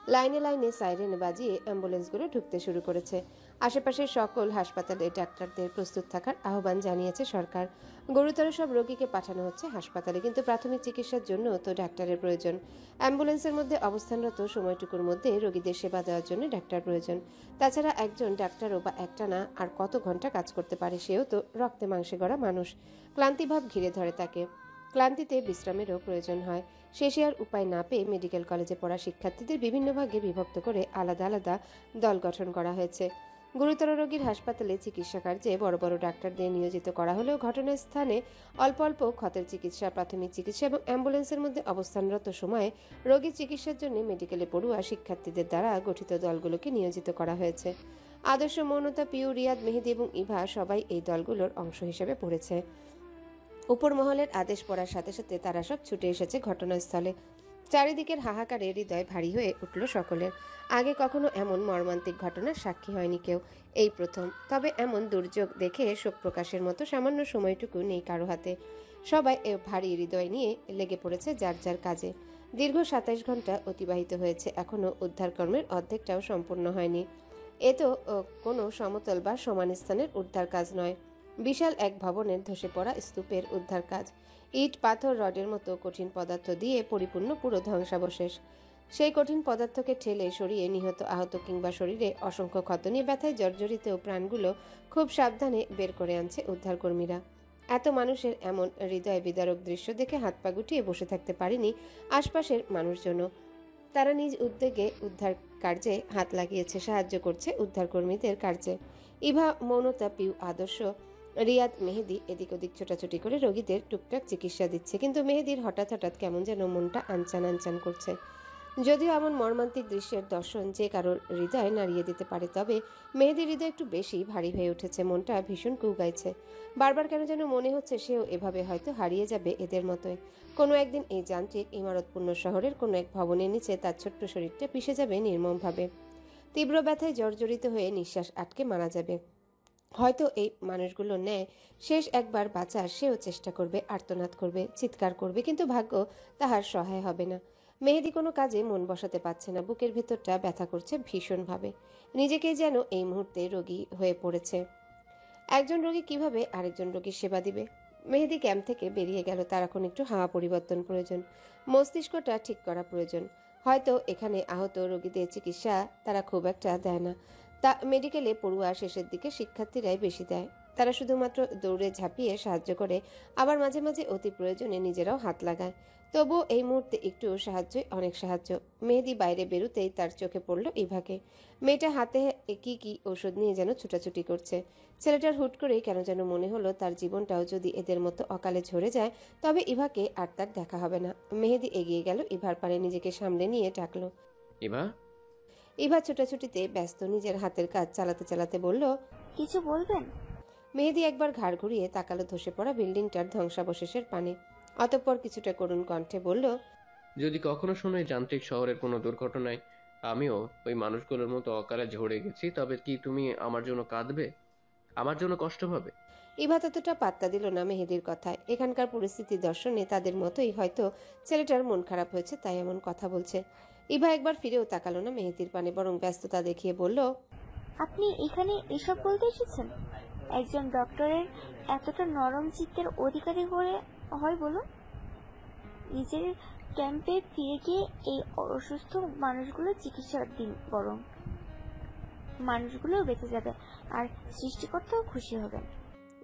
S2: লাইনে লাইনে সাইরেন বাজিয়ে অ্যাম্বুলেন্সগুলো ঢুকতে শুরু করেছে। আশেপাশের সকল হাসপাতালে ডাক্তারদের প্রস্তুত থাকার আহ্বান জানিয়েছে সরকার। গুরুতর সব রোগীকে পাঠানো হচ্ছে হাসপাতালে, কিন্তু প্রাথমিক চিকিৎসার জন্য তো ডাক্তারের প্রয়োজন। অ্যাম্বুলেন্সের মধ্যে অবস্থানরত সময়টুকুর মধ্যে রোগীদের সেবা দেওয়ার জন্য ডাক্তার প্রয়োজন। তাছাড়া একজন ডাক্তারও বা একটানা আর কত ঘন্টা কাজ করতে পারে? সেও তো রক্তে মাংসে গড়া মানুষ। ক্লান্তিভাব ঘিরে ধরে তাকে। ক্লান্তিতে বিশ্রামেরও প্রয়োজন হয়। শেষে আর উপায় না পেয়ে মেডিকেল কলেজে পড়া শিক্ষার্থীদের বিভিন্ন ভাগে বিভক্ত করে আলাদা আলাদা দল গঠন করা হয়েছে। গুরুতর রোগীর হাসপাতালে চিকিৎসা কার্যে বড় বড় ডাক্তারদের নিয়োজিত করা হলেও ঘটনাস্থানে অল্প অল্প ক্ষতের চিকিৎসা, প্রাথমিক চিকিৎসা এবং অ্যাম্বুলেন্সের মধ্যে অবস্থানরত সময়ে রোগীর চিকিৎসার জন্য মেডিকেলে পড়ুয়া শিক্ষার্থীদের দ্বারা গঠিত দলগুলোকে নিয়োজিত করা হয়েছে। আদর্শ, মৌনতা, পিউ, রিয়াদ, মেহেদি এবং ইভা সবাই এই দলগুলোর অংশ হিসেবে পড়েছে। উপর মহলের আদেশ পড়ার সাথে সাথে তারা সব ছুটে এসেছে ঘটনাস্থলে। চারিদিকের হাহাকারে হৃদয় ভারী হয়ে উঠল সকলের। আগে কখনো এমন মর্মান্তিক ঘটনার সাক্ষী হয়নি কেউ, এই প্রথম। তবে এমন দুর্যোগ দেখে শোক প্রকাশের মতো সামান্য সময়টুকু নেই কারো হাতে। সবাই এ ভারী হৃদয় নিয়ে লেগে পড়েছে যার যার কাজে। দীর্ঘ ২৭ ঘন্টা অতিবাহিত হয়েছে, এখনও উদ্ধারকর্মের অর্ধেকটাও সম্পূর্ণ হয়নি। এ তো কোনো সমতল বা সমান স্থানের উদ্ধার কাজ নয়, বিশাল এক ভবনের ধসে পড়া স্তূপের উদ্ধার কাজ। ইট, পাথর, রডের মতো কঠিন পদার্থ দিয়ে পরিপূর্ণ পুরো ধ্বংসাবশেষ। সেই কঠিন পদার্থকে ঠেলে সরিয়ে নিহত, আহত কিংবা শরীরে অসংখ্য ক্ষত নিয়ে ব্যথায় জর্জরিত প্রাণগুলো খুব সাবধানে বের করে আনছে উদ্ধারকর্মীরা। এত মানুষের এমন হৃদয় বিদারক দৃশ্য দেখে হাত পা গুটিয়ে বসে থাকতে পারেনি আশপাশের মানুষজনও। তারা নিজ উদ্যোগে উদ্ধার কার্যে হাত লাগিয়েছে, সাহায্য করছে উদ্ধারকর্মীদের কার্যে। ইভা, মৌনতা, পিউ, আদর্শ, রিয়াদ, মেহেদি এদিক ওদিক ছোটাছুটি করে রোগীদের টুকটাক চিকিৎসা দিচ্ছে। কিন্তু মেহেদির হঠাৎ হঠাৎ কেমন যেন মনটা আনচান আনচান করছে। যদিও এমন মর্মান্তিক দৃশ্যের দর্শন যে কারোর হৃদয় নাড়িয়ে দিতে পারে, তবে মেহেদির হৃদয় একটু বেশি ভারী হয়ে উঠেছে। মনটা ভীষণ কুগাইছে। বারবার কেন যেন মনে হচ্ছে সেও এভাবে হয়তো হারিয়ে যাবে এদের মতোই। কোনো একদিন এই যান্ত্রিক ইমারতপূর্ণ শহরের কোনো এক ভবনের নিচে তার ছোট্ট শরীরটা পিষে যাবে নির্মমভাবে। তীব্র ব্যথায় জর্জরিত হয়ে নিঃশ্বাস আটকে মারা যাবে। হয়তো এই মানুষগুলোর ন্যায় শেষ একবার বাঁচার সেও চেষ্টা করবে, আর্তনাদ করবে, চিৎকার করবে, কিন্তু ভাগ্য তাহার সহায় হবে না। মেহেদি কোনো কাজে মন বসাতে পারছে না। বুকের ভেতরটা ব্যথা করছে ভীষণভাবে। নিজেকেই যেন এই মুহূর্তে রোগী হয়ে পড়েছে। একজন রোগী কিভাবে আরেকজন রোগীর সেবা দিবে? মেহেদি ক্যাম্প থেকে বেরিয়ে গেল। তার এখন একটু হাওয়া পরিবর্তন প্রয়োজন, মস্তিষ্কটা ঠিক করা প্রয়োজন। হয়তো এখানে আহত রোগীদের চিকিৎসা তারা খুব একটা দেয় না, তা মেডিকেলে পড়ুয়া শেষের দিকে শিক্ষার্থীরাই বেশি দেয়। তারা শুধুমাত্র দৌড়ে ঝাঁপিয়ে সাহায্য করে, আবার মাঝে মাঝে অতি প্রয়োজনে নিজেরাও হাত লাগায়। তবুও এই মুহূর্তে একটু সাহায্যই অনেক সাহায্য। মেহেদি বাইরে বেরোতেই তার চোখে পড়ল ইভাকে। মেয়েটা হাতে কি কি ওষুধ নিয়ে যেন ছুটাছুটি করছে। ছেলেটার হুট করেই কেন যেন মনে হলো তার জীবনটাও যদি এদের মতো অকালে ঝরে যায়, তবে ইভাকে আর তার দেখা হবে না। মেহেদি এগিয়ে গেল ইভার পারে, নিজেকে সামলে নিয়ে ডাকলো।
S7: ইভা,
S2: ইভা ছোটাছুটিতে ব্যস্ত, নিজের হাতের কাজ চালাতে চালাতে বলল,
S8: কিছু বলবেন?
S2: মেহেদি একবার ঘাড় ঘুরিয়ে তাকালো ধসে পড়া বিল্ডিংটার ধ্বংসাবশেষের পানে। অতঃপর কিছুটা করুণ কণ্ঠে বলল,
S7: যদি কখনো শোনো এই যান্ত্রিক শহরের কোনো দুর্ঘটনায় আমিও ওই মানুষগুলোর মতো অকালে ঝরে গেছি, তবে কি তুমি আমার জন্য কাঁদবে? আমার জন্য কষ্ট পাবে?
S2: ইভা ততটা পাত্তা দিল না মেহেদির কথায়। এখানকার পরিস্থিতি দর্শনে তাদের মতোই হয়তো ছেলেটার মন খারাপ হয়েছে, তাই এমন কথা বলছে। ইভা একবার ফিরেও তাকালো না মেহেদির পানে, বরং ব্যস্ততা দেখিয়ে বলল,
S8: আপনি এখানে এসব বলতে এসেছেন? একজন ডক্টরের এতটা নরম চিত্তের অধিকারী হলে হয় বলুন? নিজের ক্যাম্পে ফিরে গিয়ে এই অসুস্থ মানুষগুলো চিকিৎসা দিন, বরং মানুষগুলো বেঁচে যাবে আর সৃষ্টিকর্তাও খুশি হবেন।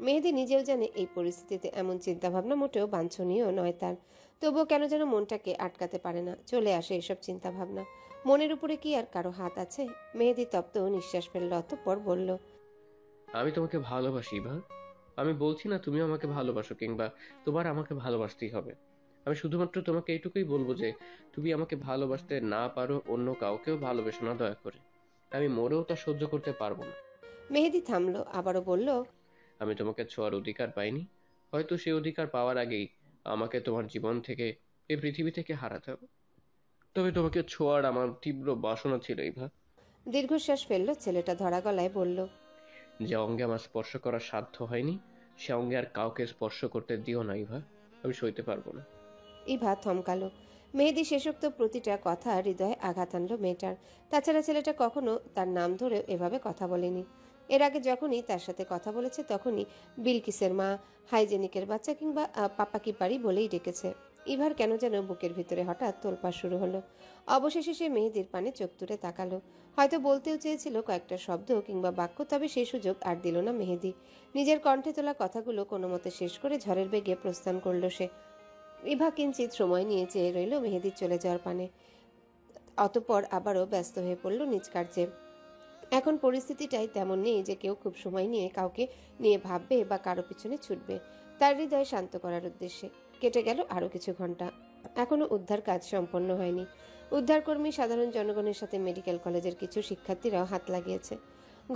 S2: মেহেদি নিজেও জানে এই পরিস্থিতিতে এমন চিন্তাভাবনা মোটেও বাঞ্ছনীয় নয় তার। তবুও কেন যেন মনটাকে আটকাতে পারে না, চলে আসে এসব চিন্তাভাবনা। মনের উপরে কি আর কারো হাত আছে? মেহেদি তপ্ত নিঃশ্বাস ফেলল, অতঃপর বলল,
S7: আমি তোমাকে ভালোবাসি ইভা। আমি বলছি না তুমিও আমাকে ভালোবাসো, কিংবা তোমার আমাকে ভালোবাসতেই হবে। আমি শুধুমাত্র তোমাকে এইটুকুই বলবো যে তুমি আমাকে ভালোবাসতে না পারো, অন্য কাউকেও ভালোবেসো না দয়া করে। আমি মরেও তা সহ্য করতে পারবো না।
S2: মেহেদি থামলো, আবারও বলল,
S7: আমি তোমাকে ছোঁয়ার অধিকার পাইনি, হয়তো সেই অধিকার পাওয়ার আগেই আমাকে তোমার জীবন থেকে, এই পৃথিবী থেকে হারাতে হবে। তবে তোমাকে ছোঁয়ার আমার তীব্র বাসনা ছিল ইভা।
S2: দীর্ঘশ্বাস ফেললো ছেলেটা, ধরা গলায় বলল,
S7: যে অঙ্গে আমার স্পর্শ করার সাধ্য হয়নি, সে অঙ্গে আর কাউকে স্পর্শ করতে দিও না ইভা। আমি সইতে পারবো না।
S2: ইভা থমকালো। মেহেদি শেষোক্ত প্রতিটা কথা হৃদয়ে আঘাত আনলো মেয়েটার। তাছাড়া ছেলেটা কখনো তার নাম ধরেও এভাবে কথা বলেনি। এর আগে যখনই তার সাথে কথা বলেছে তখনই বিলকিসের মা, হাইজেনিকের বাচ্চা কিংবা পাপা কি পারি বলেই ডেকেছে। ইভার কেন যেন বুকের ভিতরে হঠাৎ তোলপাড় শুরু হলো। অবশেষে সে মেহেদির পানে চোখ তুলে তাকালো। হয়তো বলতেও চেয়েছিল কয়েকটা শব্দ কিংবা বাক্য, তবে সেই সুযোগ আর দিল না মেহেদি। নিজের কণ্ঠে তোলা কথাগুলো কোনো মতে শেষ করে ঝড়ের বেগে প্রস্থান করলো সে। ইভা কিঞ্চিত সময় নিয়ে চেয়ে রইল মেহেদির চলে যাওয়ার পানে, অতঃপর আবারও ব্যস্ত হয়ে পড়ল নিজ কার্যে। এখন পরিস্থিতিটাই তেমন নেই যে কেউ খুব সময় নিয়ে কাউকে নিয়ে ভাববে বা কারো পিছনে ছুটবে। তার হৃদয় শান্ত করার উদ্দেশ্যে কেটে গেল আরো কিছু ঘন্টা। এখনো উদ্ধার কাজ সম্পন্ন হয়নি। উদ্ধারকর্মী, সাধারণ জনগণের সাথে মেডিকেল কলেজের কিছু শিক্ষার্থীরাও হাত লাগিয়েছে।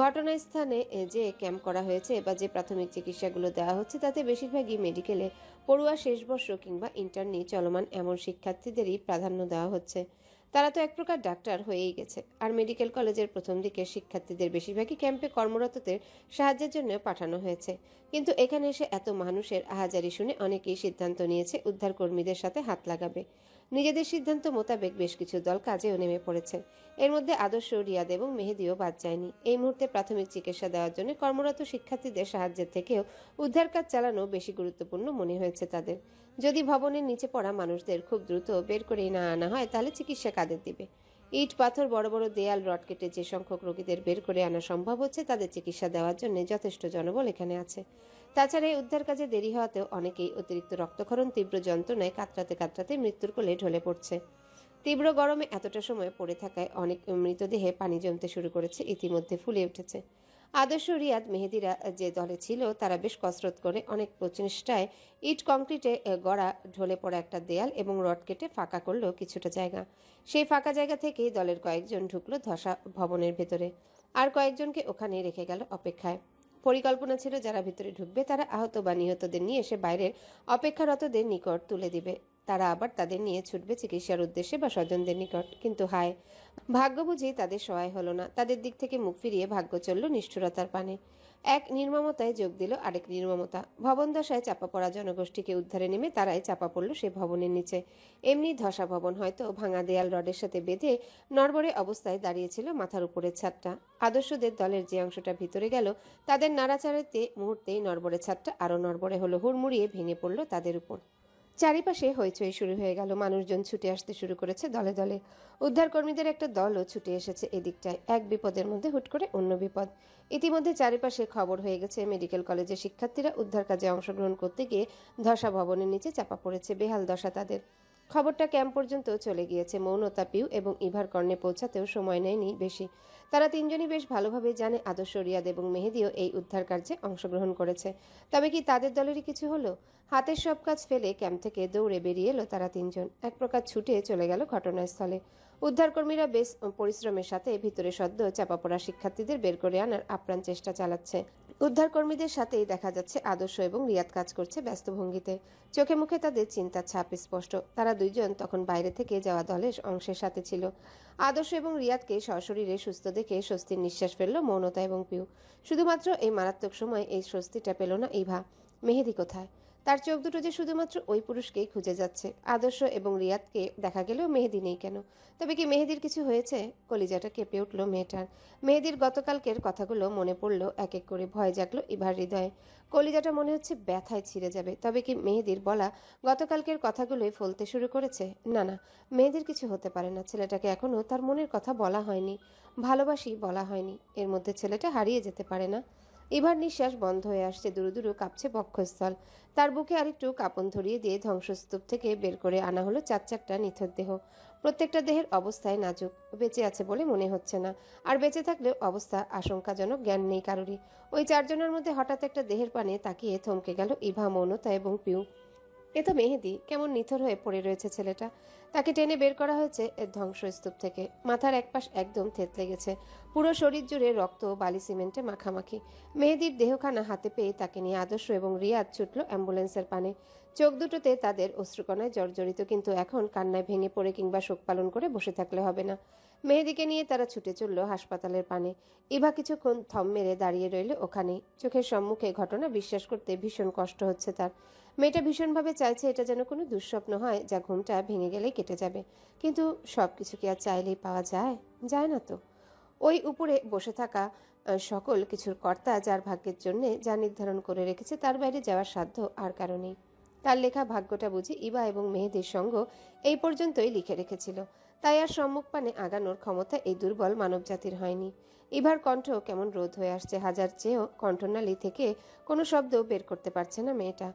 S2: ঘটনাস্থানে যে ক্যাম্প করা হয়েছে বা যে প্রাথমিক চিকিৎসাগুলো দেওয়া হচ্ছে তাতে বেশিরভাগই মেডিকেলে পড়ুয়া, শেষ বর্ষ কিংবা ইন্টার্নি চলমান এমন শিক্ষার্থীদেরই প্রাধান্য দেওয়া হচ্ছে। তারা তো এক প্রকার ডাক্তার হয়েই গেছে। আর মেডিকেল কলেজের প্রথম দিকের শিক্ষার্থীদের বেশিরভাগই ক্যাম্পে কর্মরতদের সাহায্যের জন্য পাঠানো হয়েছে। কিন্তু এখানে এসে এত মানুষের আহাজারি শুনে অনেকেই সিদ্ধান্ত নিয়েছে উদ্ধারকর্মীদের সাথে হাত লাগাবে। নিজেদের সিদ্ধান্ত মোতাবেক বেশ কিছু দল কাজেও নেমে পড়েছে। এর মধ্যে আদর্শ, রিয়াদ এবং মেহেদিও বাদ যায়নি। এই মুহূর্তে প্রাথমিক চিকিৎসা দেওয়ার জন্য কর্মরত শিক্ষার্থীদের সাহায্যের থেকেও উদ্ধার কাজ চালানো বেশি গুরুত্বপূর্ণ মনে হয়েছে তাদের। যদি ভবনের নিচে পড়া মানুষদের খুব দ্রুত বের করে না আনা হয় তাহলে চিকিৎসা কাদের দিবে? ইট, পাথর, বড় বড় দেয়াল, রড কেটে যে সংখ্যক রোগীদের বের করে আনা সম্ভব হচ্ছে তাদের চিকিৎসা দেওয়ার জন্য যথেষ্ট জনবল এখানে আছে। তাছাড়া এই উদ্ধার কাজে দেরি হওয়াতেও অনেকেই অতিরিক্ত রক্তক্ষরণ, তীব্র যন্ত্রণায় কাতরাতে কাতরাতে মৃত্যুর কোলে ঢলে পড়ছে। তীব্র গরমে এতটা সময় পড়ে থাকায় অনেক মৃতদেহে পানি জমতে শুরু করেছে, ইতিমধ্যে ফুলে উঠেছে। আদর্শ, রিয়াদ, মেহেদিরা যে দলে ছিল তারা বেশ কসরত করে অনেক প্রচেষ্টায় ইট কংক্রিটে গড়া ঢলে পড়া একটা দেয়াল এবং রড কেটে ফাঁকা করলো কিছুটা জায়গা। সেই ফাঁকা জায়গা থেকেই দলের কয়েকজন ঢুকলো ধসা ভবনের ভেতরে, আর কয়েকজনকে ওখানে রেখে গেল অপেক্ষায়। পরিকল্পনা ছিল যারা ভিতরে ঢুকবে তারা আহত বা নিহতদের নিয়ে এসে বাইরের অপেক্ষারতদের নিকট তুলে দিবে, তারা আবার তাদের নিয়ে ছুটবে চিকিৎসার উদ্দেশ্যে বা স্বজনদের নিকট। কিন্তু হায়, ভাগ্য বুঝি তাদের সহায় হলো না। তাদের দিক থেকে মুখ ফিরিয়ে ভাগ্য চলল নিষ্ঠুরতার পানে। এক নির্মমতায় যোগ দিল আরেক নির্মমতা। ভবন দশায় চাপা পড়া জনগোষ্ঠীকে উদ্ধারে নেমে তারাই চাপা পড়ল সে ভবনের নিচে। এমনি ধসা ভবন হয়তো ভাঙা দেয়াল রডের সাথে বেঁধে নড়বড়ে অবস্থায় দাঁড়িয়েছিল মাথার উপরের ছাদটা। আদর্শদের দলের যে অংশটা ভিতরে গেল তাদের নাড়াচাড়াতে মুহূর্তেই নড়বড়ে ছাদটা আরো নড়বড়ে হলো, হুড়মুড়িয়ে ভেঙে পড়ল তাদের উপর। চারিপাশে হইচই শুরু হয়ে গেল, মানুষজন ছুটে আসতে শুরু করেছে দলে দলে। উদ্ধারকর্মীদের একটা দলও ছুটে এসেছে এদিকটায়। এক বিপদের মধ্যে হুট করে অন্য বিপদ। ইতিমধ্যে চারিপাশে খবর হয়ে গেছে মেডিকেল কলেজের শিক্ষার্থীরা উদ্ধার কাজে অংশগ্রহণ করতে গিয়ে ধসা ভবনের নিচে চাপা পড়েছে, বেহাল দশা তাদের। খবরটা ক্যাম্প পর্যন্ত চলে গিয়েছে। মৌনতা, পিউ এবং ইভার কর্ণে পৌঁছাতেও সময় নেয়নি বেশি। তারা তিনজনই বেশ ভালোভাবে জানে আদর্শ, রিয়াদ এবং মেহেদিও এই উদ্ধার কার্যে অংশগ্রহণ করেছে। তবে কি তাদের দলেরই কিছু হলো? হাতের সব কাজ ফেলে ক্যাম্প থেকে দৌড়ে বেরিয়ে এলো তারা তিনজন। এক প্রকার ছুটে চলে গেল ঘটনাস্থলে। উদ্ধারকর্মীরা বেশ পরিশ্রমের সাথে ভিতরে সদ্য চাপা পড়া শিক্ষার্থীদের বের করে আনার আপ্রাণ চেষ্টা চালাচ্ছে। উদ্ধারকর্মীদের সাথেই দেখা যাচ্ছে আদর্শ এবং রিয়াদ কাজ করছে ব্যস্ত ভঙ্গিতে। চোখে মুখে তাদের চিন্তার ছাপ স্পষ্ট। তারা দুইজন তখন বাইরে থেকে যাওয়া দলের অংশের সাথে ছিল। আদর্শ এবং রিয়াদকে সশরীরে সুস্থ দেখে স্বস্তির নিঃশ্বাস ফেলল মৌনতা এবং পিউ। শুধুমাত্র এই মারাত্মক সময় এই স্বস্তিটা পেল না ইভা। মেহেদি কোথায়? তার চোখ দুটো যে শুধুমাত্র ওই পুরুষকেই খুঁজে যাচ্ছে। আদর্শ এবং রিয়াদকে দেখা গেলেও মেহেদি নেই কেন? তবে কি মেহেদির কিছু হয়েছে? কলিজাটা কেঁপে উঠল মেয়েটার। মেহেদির গতকালকের কথাগুলো মনে পড়ল, এক এক করে ভয় জাগলো ইভার হৃদয়ে। কলিজাটা মনে হচ্ছে ব্যথায় ছিঁড়ে যাবে। তবে কি মেহেদির বলা গতকালকের কথাগুলোই ফলতে শুরু করেছে? না না, মেহেদির কিছু হতে পারে না। ছেলেটাকে এখনো তার মনের কথা বলা হয়নি, ভালোবাসি বলা হয়নি। এর মধ্যে ছেলেটা হারিয়ে যেতে পারে না। ইভার নিঃশ্বাস বন্ধ হয়ে আসছে, দুরু দুরু কাঁপছে বক্ষস্থল। তার বুকে আরেকটু কাঁপন ধরিয়ে দিয়ে ধ্বংসস্তূপ থেকে বের করে আনা হলো চার চারটা নিথর দেহ। প্রত্যেকটা দেহের অবস্থায় নাজুক। বেঁচে আছে বলে মনে হচ্ছে না, আর বেঁচে থাকলেও অবস্থা আশঙ্কাজনক, জ্ঞান নেই কারোরই। ওই চারজনের মধ্যে হঠাৎ একটা দেহের পানে তাকিয়ে থমকে গেল ইভা, মৌনতা এবং পিউ। এ তো মেহেদি। কেমন নিথর হয়ে পড়ে রয়েছে ছেলেটা। তাকে টেনে বের করা হয়েছে ধ্বংসস্তূপ থেকে। মাথার একপাশ একদম থেতলে গেছে, পুরো শরীর জুড়ে রক্ত, বালি, সিমেন্টে মাখামাখি। মেহেদির দেহখানা হাতে পেয়ে তাকে নিয়ে আদর্শ এবং রিয়াদ ছুটল অ্যাম্বুলেন্সের পানে। চোখ দুটোতে তাদের অশ্রুকণায় জর্জরিত, কিন্তু এখন কান্নায় ভেঙে পড়ে কিংবা শোক পালন করে বসে থাকলে হবে না। মেহেদিকে নিয়ে তারা ছুটে চলল হাসপাতালের পানে। ইভা কিছুক্ষণ থম মেরে দাঁড়িয়ে রইল ওখানেই। চোখের সম্মুখে ঘটনা বিশ্বাস করতে ভীষণ কষ্ট হচ্ছে তার। মেয়েটা ভীষণভাবে চাইছে এটা যেন কোনো দুঃস্বপ্ন হয় যা ঘুমটা ভেঙে গেলেই কেটে যাবে। কিন্তু সবকিছু কি আর চাইলেই পাওয়া যায়? যায় না তো। ওই উপরে বসে থাকা সকল কিছুর কর্তা যার ভাগ্যের জন্যে যা নির্ধারণ করে রেখেছে তার বাইরে যাওয়ার সাধ্য আর কারো নেই। তার লেখা ভাগ্যটা বুঝি ইভা এবং মেহেদির সঙ্গ এই পর্যন্তই লিখে রেখেছিল। তাই আর সম্মুখ পানে আগানোর ক্ষমতা এই দুর্বল মানবজাতির হয়নি। ইভার কণ্ঠ কেমন রোধ হয়ে আসছে। হাজার চেয়েও কণ্ঠনালী থেকে কোনো শব্দ বের করতে পারছে না মেয়েটা।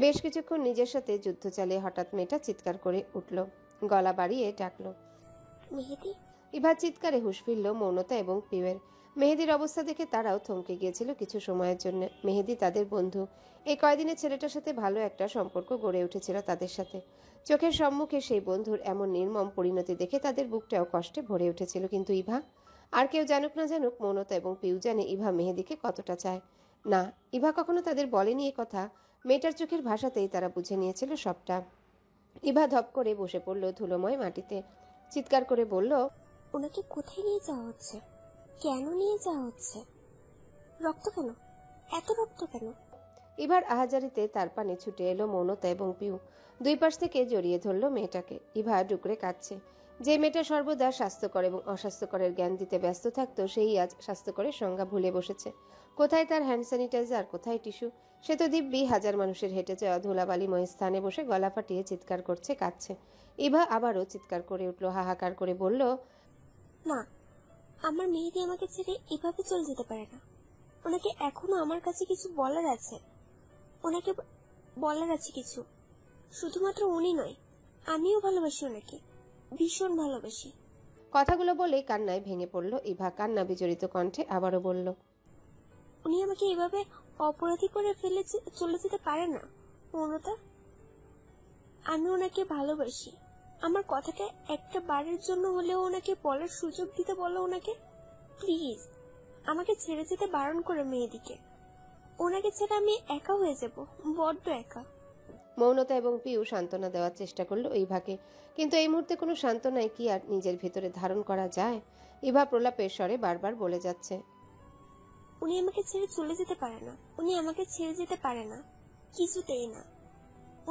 S2: বেশ কিছুক্ষণ নিজের সাথে যুদ্ধ চালিয়ে হঠাৎ মেয়েটা চিৎকার করে উঠল, গলা বাড়িয়ে ডাকলো,
S8: মেহেদি।
S2: ইভার চিৎকারে হুঁশ ফিরল মৌনতা এবং পিউয়ের। মেহেদির অবস্থা দেখে তারাও থমকে গিয়েছিল কিছু সময়ের জন্য। মেহেদি তাদের বন্ধু। এই কয়দিনে ছেলেটার সাথে ভালো একটা সম্পর্ক গড়ে উঠেছিল তাদের সাথে। চোখের সম্মুখে সেই বন্ধুর এমন নির্মম পরিণতি দেখে তাদের বুকটাও কষ্টে ভরে উঠেছিল। কিন্তু ইভা? আর কেউ জানুক না জানুক, মৌনতা এবং পিউ জানে ইভা মেহেদিকে কতটা চায়। না, ইভা কখনো তাদের বলেনি এ কথা। মেয়েটার চোখের ভাষাতেই তারা বুঝে নিয়েছিল সবটা। ইভা ধপ করে বসে পড়ল ধুলোময় মাটিতে, চিৎকার করে বলল,
S8: ওনাকে কোথায় নিয়ে যাওয়া হচ্ছে? কেন নিয়ে যাওয়া হচ্ছে? রক্ত কেন? এত রক্ত কেন?
S2: ইভার আহাজারিতে তার পানে ছুটে এলো মৌনতা এবং পিউ। দুই পাশ থেকে জড়িয়ে ধরলো মেয়েটাকে। ইভা ডুকরে কাঁদছে। যে মেয়েটা সর্বদা স্বাস্থ্যকর এবং অস্বাস্থ্যকরের জ্ঞান দিতে ব্যস্ত থাকতো, সেই আজ স্বাস্থ্যকরের সংজ্ঞা ভুলে বসেছে। কোথায় তার হ্যান্ড স্যানিটাইজার, কোথায় টিস্যু? সে তো দিব্যি হাজার মানুষের হেঁটে যাওয়া ধুলাবালিময় স্থানে বসে গলা ফাটিয়ে চিৎকার করছে, কাঁদছে। ইভা আবারও চিৎকার করে উঠল, হাহাকার করে বলল,
S8: না, আমার মেহেদি আমাকে ছেড়ে এভাবে চলে যেতে পারে না। ওনাকে এখনো আমার কাছে কিছু বলার আছে। ওনাকে বলার আছে কিছু। শুধুমাত্র উনি নয়, আমিও ভালোবাসি ওনাকে, ভীষণ ভালোবাসি।
S2: কথাগুলো বলেই কান্নায় ভেঙে পড়ল ইভা। কান্না বিজড়িত কণ্ঠে আবারও বলল,
S8: উনি আমাকে এভাবে অপরাধী করে ফেলে চলে যেতে পারে না মৌনতা। আমি ওনাকে ভালোবাসি। আমার কথাটা একটা বারের জন্য হলেও ওনাকে বলার সুযোগ দিতে বলো ওনাকে, প্লিজ। আমাকে ছেড়ে যেতে বারণ করে মেয়েদিকে। ওনাকে ছেড়ে আমি একা হয়ে যাব, বড্ড একা।
S2: মৌনতা এবং পিউ সান্ত্বনা দেওয়ার চেষ্টা করলো ইভাকে, কিন্তু এই মুহূর্তে কোনো সান্ত্বনায় কি আর নিজের ভিতরে ধারণ করা যায়? ইভা প্রলাপের স্বরে বারবার বলে যাচ্ছে,
S8: উনি আমাকে ছেড়ে চলে যেতে পারে না। উনি আমাকে ছেড়ে যেতে পারে না, কিছুতেই না।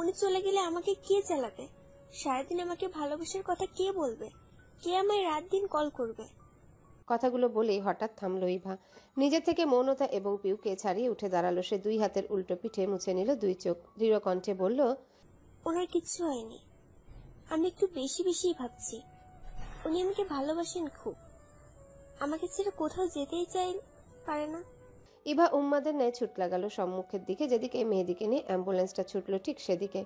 S8: উনি চলে গেলে আমাকে কে চালাবে? সারাদিন আমাকে ভালোবাসার কথা কে বলবে? কে আমায় রাত দিন কল করবে?
S2: কথাগুলো বলেই হঠাৎ থামলো ইভা। নিজের থেকে মৌনতা এবং পিউকে ছাড়িয়ে উঠে দাঁড়ালো সে। দুই হাতের উল্টো পিঠে মুছে নিল দুই চোখ। দৃঢ় কণ্ঠে বলল,
S8: ওনার কিচ্ছু হয়নি। আমি একটু বেশি বেশি ভাবছি। উনি আমাকে ভালোবাসেন খুব। আমাকে ছেড়ে কোথাও যেতেই চাই পারে না।
S2: ইভা উন্মাদের ন্যায় ছুট লাগালো সম্মুখের দিকে, যেদিকে মেয়েদিকে নিয়ে অ্যাম্বুলেন্সটা ছুটলো ঠিক সেদিকে।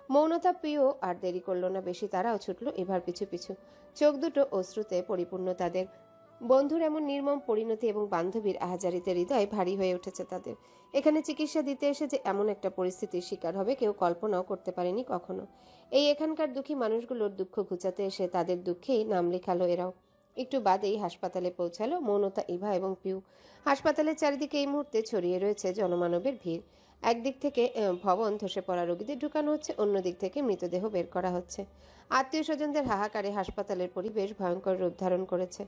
S2: মৌনতা পিও আর দেরি করলো না বেশি, তারাও ছুটলো ইভার পিছু পিছু। চোখ দুটো অশ্রুতে পরিপূর্ণ তাদের। বন্ধুর এমন নির্মম পরিণতি এবং বান্ধবীর আহাজারিতে হৃদয় ভারী হয়ে উঠেছে তাদের। এখানে চিকিৎসা দিতে এসে যে এমন একটা পরিস্থিতির শিকার হবে কেউ কল্পনাও করতে পারেনি কখনো। এই এখানকার দুঃখী মানুষগুলোর দুঃখ ঘুচাতে এসে তাদের দুঃখেই নাম লেখালো এরাও। একটু বাদেই হাসপাতালে পৌঁছালো মৌনতা, ইভা এবং পিউ। হাসপাতালের চারিদিকে এই মুহূর্তে ছড়িয়ে রয়েছে জনমানবের ভিড়। একদিক থেকে ভবন ধসে পড়া রোগীদের ঢুকানো হচ্ছে, অন্যদিক থেকে মৃতদেহ বের করা হচ্ছে। আত্মীয় স্বজনদের হাহাকারে হাসপাতালের পরিবেশ ভয়ঙ্কর রূপ ধারণ করেছে।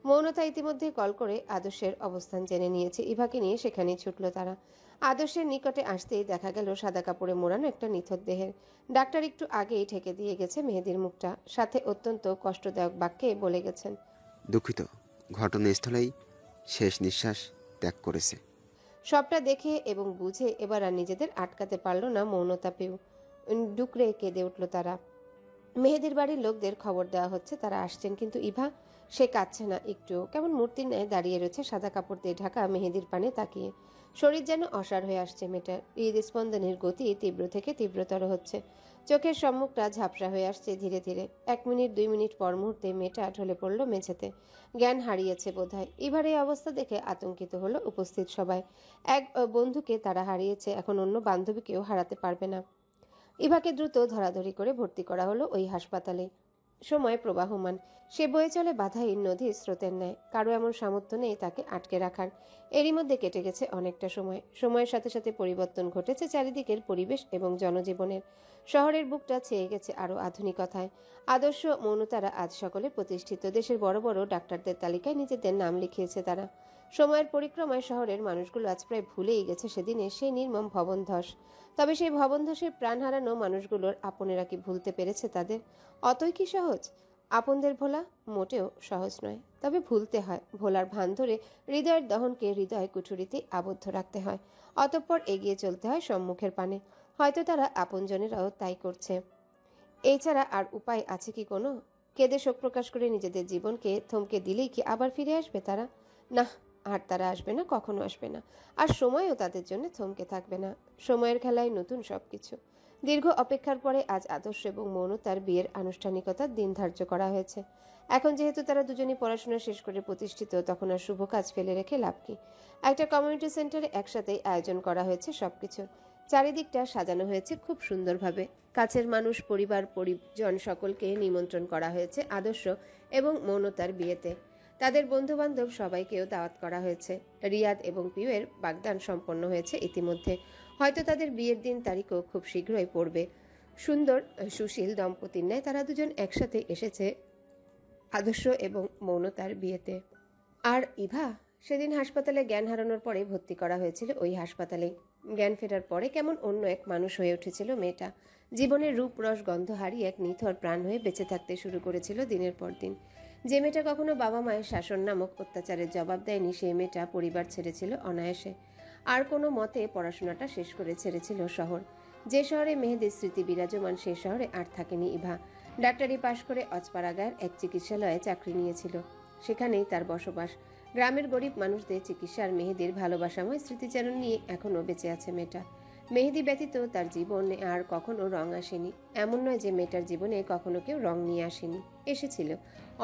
S2: মৌনতা ইতিমধ্যে কল করে আদর্শের অবস্থান জেনে নিয়েছে। ইভাকে নিয়ে সেখানেই ছুটল তারা। আদর্শের নিকটে আসতেই দেখা গেল সাদা কাপড়ে মোড়ানো একটা নিথর দেহের। ডাক্তার একটু আগেই ঠেকে দিয়ে গেছে মেহেদির মুখটা, সাথে অত্যন্ত কষ্টদায়ক বাক্যে বলে গেছেন,
S9: দুঃখিত, ঘটনাস্থলেই শেষ নিঃশ্বাস ত্যাগ করেছে।
S2: সবটা দেখে এবং বুঝে এবার আর নিজেদের আটকাতে পারল না মৌনতা পিউ। ডুকরে কেঁদে উঠল তারা। মেহেদির বাড়ির লোকদের খবর দেওয়া হচ্ছে তারা আসছেন, কিন্তু ইভা সে কাঁদছে না একটু। কেমন মূর্তির ন্যায় দাঁড়িয়ে রয়েছে সাদা কাপড় দিয়ে ঢাকা মেহেদির পানে তাকিয়ে। শরীর যেন অসাড় হয়ে আসছে মেয়েটার। হৃদস্পন্দনের গতি তীব্র থেকে তীব্রতর হচ্ছে। চোখের সম্মুখটা ঝাপসা হয়ে আসছে ধীরে ধীরে। 1 মিনিট 2 মিনিট পর মুহূর্তে মেয়েটা ঢলে পড়ল মেঝেতে। জ্ঞান হারিয়েছে বোধহয়। এবার এই অবস্থা দেখে আতঙ্কিত হলো উপস্থিত সবাই। এক বন্ধুকে তারা হারিয়েছে, এখন অন্য বান্ধবীকেও হারাতে পারবে না। ইভাকে দ্রুত ধরাধরি করে ভর্তি করা হলো ওই হাসপাতালে। সময় প্রবাহমান, সে বয়ে চলে বাধাহীন নদীর স্রোতের ন্যায়। কারো এমন সামর্থ্য নেই তাকে আটকে রাখার। এরই মধ্যে কেটে গেছে অনেকটা সময়। সময়ের সাথে সাথে পরিবর্তন ঘটেছে চারিদিকের পরিবেশ এবং জনজীবনের। শহরের বুকটা ছেয়ে গেছে আরো আধুনিকতায়। আদর্শ মৌনতারা আজ সকলে প্রতিষ্ঠিত। দেশের বড় বড় ডাক্তারদের তালিকায় নিজেদের নাম লিখিয়েছে তারা। সময়ের পরিক্রমায় শহরের মানুষগুলো আজ প্রায় ভুলেই গেছে সেদিনে সেই নির্মম ভবন ধস। তবে সেই ভবন ধসে প্রাণ হারানো মানুষগুলোর আপনেরা কি ভুলতে পেরেছে তাদের? অতই কি সহজ? আপনদের ভোলা মোটেও সহজ নয়, তবে ভুলতে হয়। ভোলার ভান ধরে হৃদয়ের দহনকে হৃদয় কুঠুরিতে আবদ্ধ রাখতে হয়, অতঃপর এগিয়ে চলতে হয় সম্মুখের পানে। হয়তো তারা আপনজনেরাও তাই করছে। এছাড়া আর উপায় আছে কি কোনো? কেঁদে শোক প্রকাশ করে নিজেদের জীবনকে থমকে দিলেই কি আবার ফিরে আসবে তারা? না, আর তারা আসবে না, কখনো আসবে না। আর সময়ও তাদের জন্য থমকে থাকবে না। সময়ের খেলায় নতুন সবকিছু। দীর্ঘ অপেক্ষার পরে আজ আদর্শ এবং মৌনতার বিয়ের আনুষ্ঠানিকতার দিন ধার্য করা হয়েছে। এখন যেহেতু তারা দুজনই পড়াশোনা শেষ করে প্রতিষ্ঠিত, তখন আর শুভ কাজ ফেলে রেখে লাভ কি? একটা কমিউনিটি সেন্টারে একসাথেই আয়োজন করা হয়েছে সবকিছু। চারিদিকটা সাজানো হয়েছে খুব সুন্দরভাবে। কাছের মানুষ, পরিবার, পরিজন সকলকে নিমন্ত্রণ করা হয়েছে আদর্শ এবং মৌনতার বিয়েতে। তাদের বন্ধুবান্ধব সবাইকেও দাওয়াত করা হয়েছে। রিয়াদ এবং পিউয়ের বাগদান সম্পন্ন হয়েছে ইতিমধ্যে। হয়তো তাদের বিয়ের দিন তারিখও খুব শীঘ্রই পড়বে। সুন্দর সুশীল দম্পতির ন্যায় তারা দুজন একসাথে এসেছে আদর্শ এবং মৌনতার বিয়েতে। আর ইভা সেদিন হাসপাতালে জ্ঞান হারানোর পরে ভর্তি করা হয়েছিল ওই হাসপাতালেই। জ্ঞান ফেরার পরে কেমন অন্য এক মানুষ হয়ে উঠেছিল মেয়েটা। জীবনের রূপ রস গন্ধ হারিয়ে এক নিথর প্রাণ হয়ে বেঁচে থাকতে শুরু করেছিল দিনের পর দিন। যে মেয়েটা কখনো বাবা মায়ের শাসন নামক অত্যাচারের জবাব দেয়নি, সেই মেয়েটা পরিবার ছেড়েছিল অনায়াসে। আর কোনো মতে পড়াশোনাটা শেষ করে ছেড়েছিল শহর। যে শহরে মেহেদির স্মৃতি বিরাজমান, সেই শহরে আর থাকেনি ইভা। ডাক্তারি পাশ করে অজপাড়াগার এক চিকিৎসালয়ে চাকরি নিয়েছিল। সেখানেই তার বসবাস। গ্রামের গরিব মানুষদের চিকিৎসার মেহেদির ভালোবাসাময় স্মৃতিচারণ নিয়ে এখনও বেঁচে আছে মেয়েটা। মেহেদি ব্যতীত তার জীবনে আর কখনো রং আসেনি। এমন নয় যে মেয়েটার জীবনে কখনো কেউ রং নিয়ে আসেনি, এসেছিল।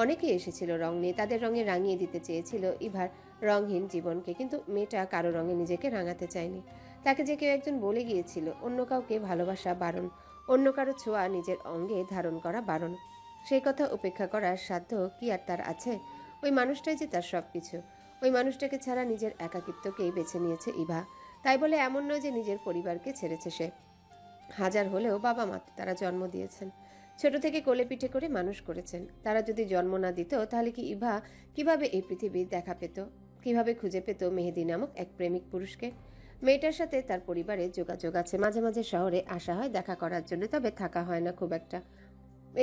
S2: অনেকেই এসেছিল রং নিয়ে, তাদের রঙে রাঙিয়ে দিতে চেয়েছিল ইভার রংহীন জীবনকে, কিন্তু মেয়েটা কারো রঙে নিজেকে রাঙাতে চায়নি। তাকে যে কেউ একজন বলে গিয়েছিল অন্য কাউকে ভালোবাসা বারণ, অন্য কারো ছোঁয়া নিজের অঙ্গে ধারণ করা বারণ। সেই কথা উপেক্ষা করার সাধ্য কি আর তার আছে? ওই মানুষটাই যে তার সবকিছু। ওই মানুষটাকে ছাড়া নিজের একাকিত্বকেই বেছে নিয়েছে ইভা। তাই বলে এমন নয় যে নিজের পরিবারকে ছেড়েছে সে। হাজার হলেও বাবা মা তারা জন্ম দিয়েছেন, ছোট থেকে কোলে পিঠে করে মানুষ করেছেন। তারা যদি জন্ম না দিত তাহলে কি ইভা কিভাবে এই পৃথিবীর দেখা পেত? কিভাবে খুঁজে পেত মেহেদি নামক এক প্রেমিক পুরুষকে? মেয়েটার সাথে তার পরিবারের যোগাযোগ আছে, মাঝে মাঝে শহরে আসা হয় দেখা করার জন্য, তবে থাকা হয় না খুব একটা।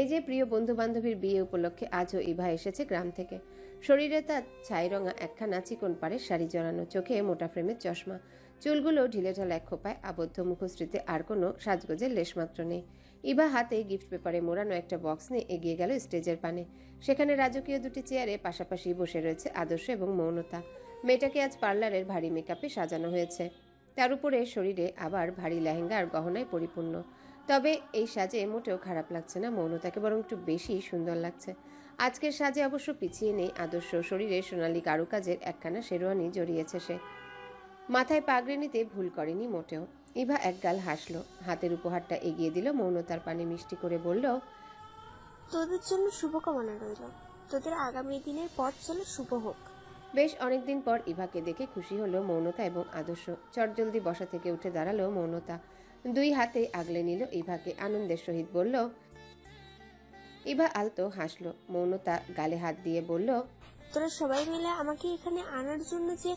S2: এই যে প্রিয় বন্ধু বান্ধবীর বিয়ে উপলক্ষে আজও ইভা এসেছে গ্রাম থেকে। শরীরে তার ছাইরঙা একখানা চিকন পাড়ের শাড়ি জড়ানো, চোখে মোটা ফ্রেমের চশমা, চুলগুলো ঢিলেঢালা এক খোপায় আবদ্ধ, মুখশ্রীতে আর কোনো সাজগোজের লেশমাত্র নেই। ইভা হাতে গিফট পেপারে মোড়ানো একটা বক্স নিয়ে এগিয়ে গেল স্টেজের পানে। সেখানে রাজকীয় দুটি চেয়ারে পাশাপাশি বসে রয়েছে আদর্শ এবং মৌনতা। মেয়েটাকে আজ পার্লারের ভারী মেকআপে সাজানো হয়েছে, তার উপরে শরীরে আবার ভারী লেহেঙ্গা আর গহনায় পরিপূর্ণ। তবে এই সাজে মোটেও খারাপ লাগছে না মৌনতাকে, বরং একটু বেশি সুন্দর লাগছে। আজকের সাজে অবশ্য পিছিয়ে নেই আদর্শ। শরীরে সোনালী কারুকাজের একখানা শেরওয়ানি জড়িয়েছে সে। মাথায় পাগড়ি নিতে ভুল করেনি মোটেও। ইভা একগাল হাসলো, হাতের উপহারটা এগিয়ে দিল, মৌনতার পানে মিষ্টি করে বলল,
S8: তোদের জন্য শুভকামনা রইল। তোদের আগামী দিনের পথ যেন শুভ হোক।
S2: বেশ অনেকদিন পর ইভাকে দেখে খুশি হলো মৌনতা এবং আদর্শ। চটজলদি বসা থেকে উঠে দাঁড়ালো মৌনতা, দুই হাতে আগলে নিল ইভাকে, আনন্দের সহিত বলল। ইভা আলতো হাসলো। মৌনতা গালে হাত দিয়ে বলল,
S8: তোরা সবাই মিলে আমাকে এখানে আনার জন্য যে